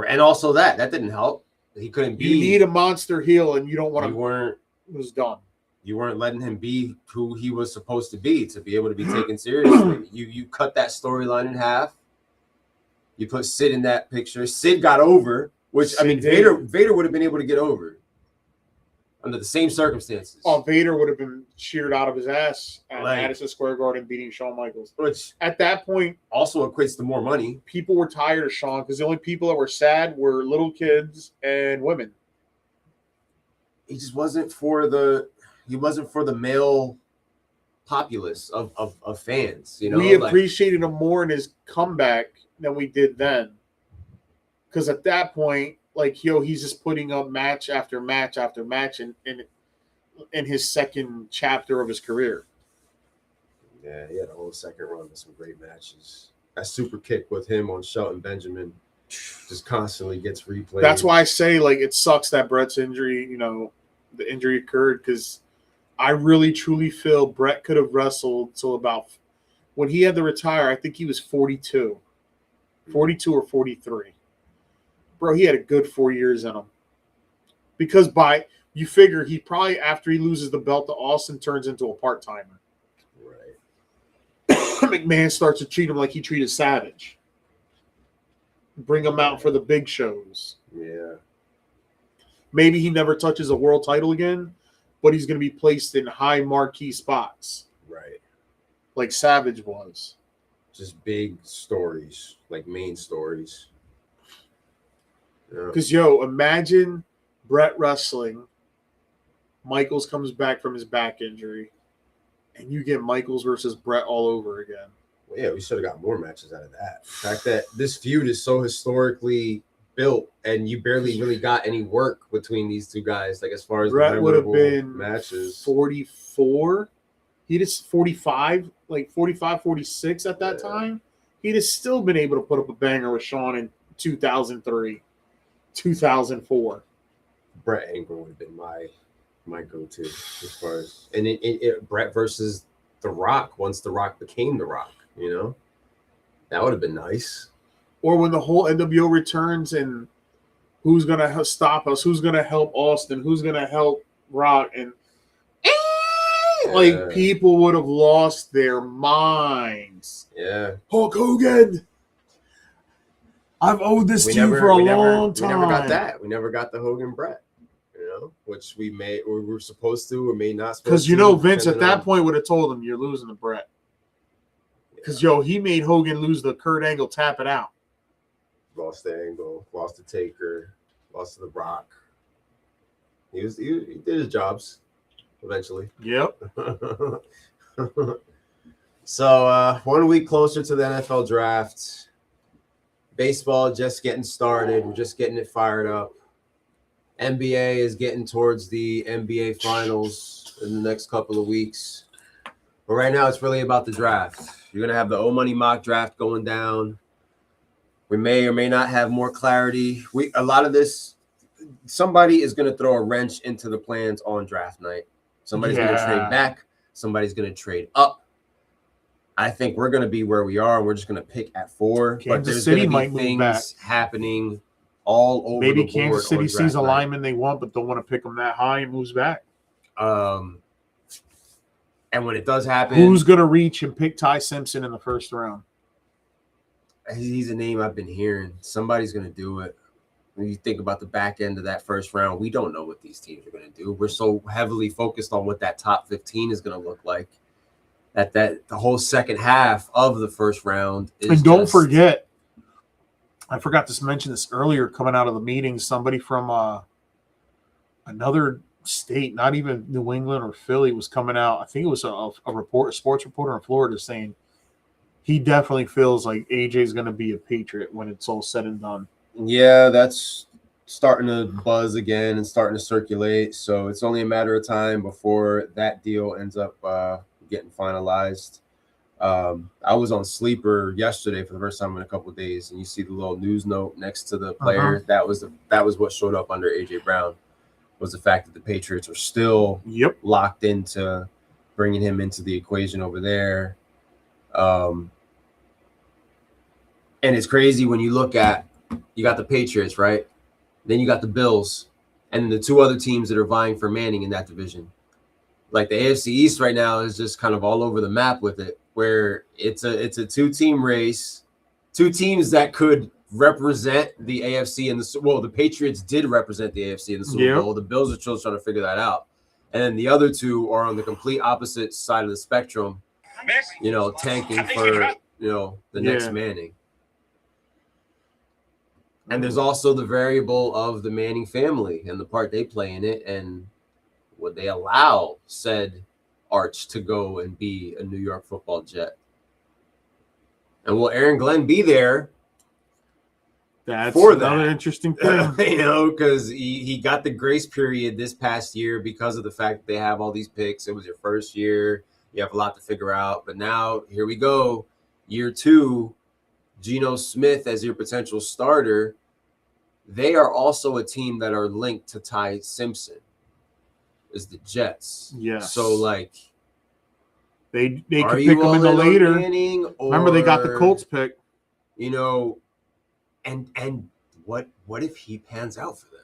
And also that didn't help. He couldn't be. You need a monster heel, and you don't want to. You weren't. It was dumb. You weren't letting him be who he was supposed to be able to be taken seriously. You cut that storyline in half. You put Sid in that picture. Sid got over, which Vader would have been able to get over under the same circumstances. Oh, Vader would have been cheered out of his ass at Madison Square Garden beating Shawn Michaels. Which at that point also equates to more money. People were tired of Shawn because the only people that were sad were little kids and women. He just wasn't for the male populace of fans. You know, we appreciated him more in his comeback than we did then. Because at that point, he's just putting up match after match after match in his second chapter of his career. Yeah, he had a whole second run with some great matches. That super kick with him on Shelton Benjamin just constantly gets replayed. That's why I say, it sucks that Bret's injury, the injury occurred, because I really, truly feel Bret could have wrestled till about when he had to retire. I think he was 42 or 43. Bro, he had a good 4 years in him. Because you figure he probably, after he loses the belt to Austin, turns into a part-timer. Right. McMahon starts to treat him like he treated Savage. Bring him out for the big shows. Yeah. Maybe he never touches a world title again, but he's going to be placed in high marquee spots. Right. Like Savage was. Just big stories, like main stories. Because, imagine Bret wrestling. Michaels comes back from his back injury, and you get Michaels versus Bret all over again. Well, yeah, we should have got more matches out of that. The fact that this feud is so historically built, and you barely really got any work between these two guys, as far as Bret would have been matches. 44. He just 45, 45, 46 at that time. He'd have still been able to put up a banger with Shawn in 2003. 2004. Bret Angle would have been my go-to as far as Bret versus The Rock once The Rock became The Rock. That would have been nice. Or when the whole NWO returns and who's gonna stop us? Who's gonna help Austin? Who's gonna help Rock? And people would have lost their minds. Yeah. Hulk Hogan. I've owed this to you for a long time. We never got that. We never got the Hogan Brett, which we were supposed to or may not. Because Vince at that point would have told him you're losing the Brett. Because he made Hogan lose the Kurt Angle tap it out. Lost the Angle, lost the Taker, lost to the Rock. He did his jobs eventually. Yep. So 1 week closer to the NFL draft. Baseball just getting started. We're just getting it fired up. NBA is getting towards the NBA finals in the next couple of weeks. But right now, it's really about the draft. You're going to have the O-Money mock draft going down. We may or may not have more clarity. A lot of this, somebody is going to throw a wrench into the plans on draft night. Somebody's going to trade back. Somebody's going to trade up. I think we're going to be where we are, and we're just going to pick at 4. But there's going to be things happening all over the board. Maybe Kansas City sees a lineman they want, but don't want to pick them that high and moves back. And when it does happen, who's going to reach and pick Ty Simpson in the first round? He's a name I've been hearing. Somebody's going to do it. When you think about the back end of that first round, we don't know what these teams are going to do. We're so heavily focused on what that top 15 is going to look like. That the whole second half of the first round is. And don't forget, I forgot to mention this earlier, coming out of the meeting, somebody from another state, not even New England or Philly, was coming out. I think it was a sports reporter in Florida, saying he definitely feels like AJ is going to be a Patriot when it's all said and done. Yeah, that's starting to buzz again and starting to circulate. So it's only a matter of time before that deal ends up getting finalized. I was on Sleeper yesterday for the first time in a couple of days, and you see the little news note next to the player. That was what showed up under AJ Brown, was the fact that the Patriots are still locked into bringing him into the equation over there. And it's crazy when you look at, you got the Patriots, right? Then you got the Bills and the 2 other teams that are vying for Manning in that division. Like the AFC East right now is just kind of all over the map with it, where it's a 2-team race, 2 teams that could represent the AFC in the Patriots did represent the AFC in the Super Bowl. The Bills are still trying to figure that out. And then the other 2 are on the complete opposite side of the spectrum, tanking for, the next Manning. And there's also the variable of the Manning family and the part they play in it, and would they allow said Arch to go and be a New York Football Jet? And will Aaron Glenn be there? That's another interesting thing. Because he got the grace period this past year because of the fact that they have all these picks. It was your first year. You have a lot to figure out. But now, here we go. Year 2, Geno Smith as your potential starter. They are also a team that are linked to Ty Simpson, is the Jets. Yes. So, they could pick them in the later. Remember, they got the Colts pick. And what if he pans out for them?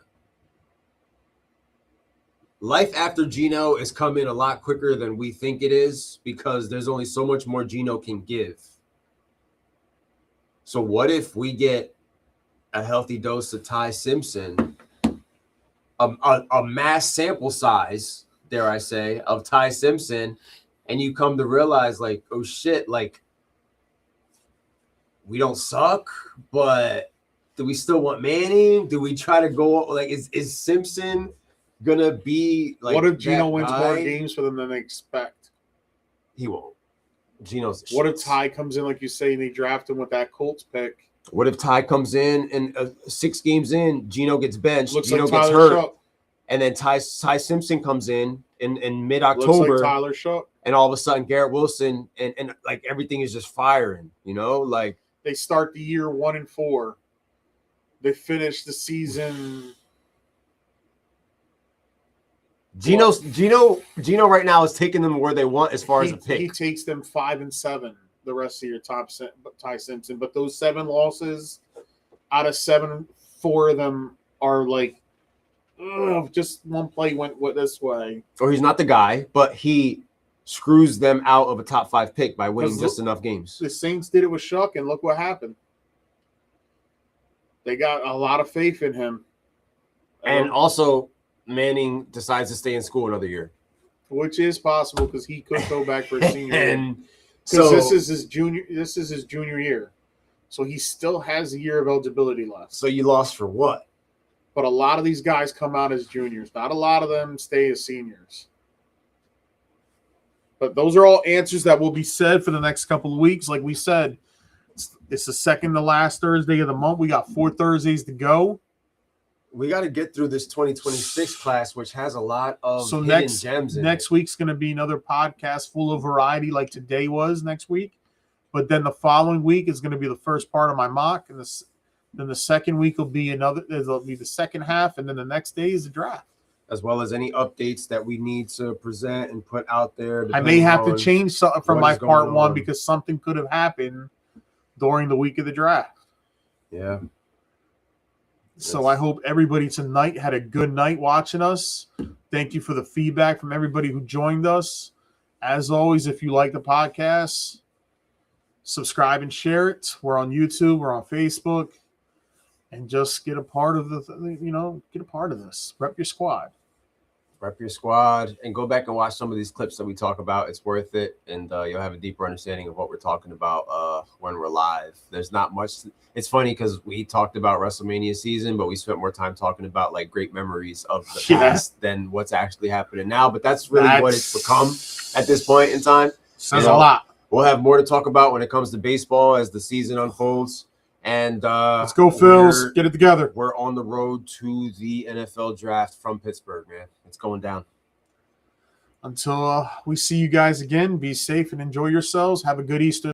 Life after Geno is coming a lot quicker than we think it is, because there's only so much more Geno can give. So what if we get a healthy dose of Ty Simpson, a mass sample size, dare I say, of Ty Simpson, and you come to realize, oh shit, we don't suck, but do we still want Manning? Do we try to go is Simpson gonna be what if Geno wins more games for them than they expect? He won't. Geno's what if Ty comes in, like you say, and they draft him with that Colts pick? What if Ty comes in and 6 games in, Geno gets benched, Geno like gets Tyler hurt, Shuck. And then Ty Simpson comes in mid-October. Looks like Tyler Shuck. And all of a sudden Garrett Wilson and everything is just firing, They start the year 1-4. They finish the season. Geno right now is taking them where they want as far as a pick. He takes them 5-7 the rest of your top Ty Simpson. But those 7 losses out of 7, 4 of them are just one play went this way. Or he's not the guy, but he screws them out of a top 5 pick by winning just enough games. The Saints did it with Shuck, and look what happened. They got a lot of faith in him. And also, Manning decides to stay in school another year. Which is possible because he could go back for a senior year. And Because so this is his junior year. So he still has a year of eligibility left. So you lost for what? But a lot of these guys come out as juniors. Not a lot of them stay as seniors. But those are all answers that will be said for the next couple of weeks. Like we said, it's the second to last Thursday of the month. We got 4 Thursdays to go. We got to get through this 2026 class, which has a lot of So hidden gems in next it. week's going to be another podcast full of variety like today was next week. But then the following week is going to be the first part of my mock. And then the second week will be it'll be the second half. And then the next day is the draft. As well as any updates that we need to present and put out there. I may have to on change something from what my is part going one on. because something could have happened during the week of the draft. Yeah. So I hope everybody tonight had a good night watching us. Thank you for the feedback from everybody who joined us. As always, if you like the podcast, subscribe and share it. We're on YouTube. We're on Facebook. And just get a part of get a part of this. Rep your squad. Rep your squad and go back and watch some of these clips that we talk about. It's worth it. And you'll have a deeper understanding of what we're talking about when we're live. There's not much. It's funny because we talked about WrestleMania season, but we spent more time talking about like great memories of the past than what's actually happening now. But that's really what it's become at this point in time. Says a lot. We'll have more to talk about when it comes to baseball as the season unfolds. And let's go, Phils. Get it together. We're on the road to the NFL draft from Pittsburgh, man. It's going down. Until we see you guys again, be safe and enjoy yourselves. Have a good Easter.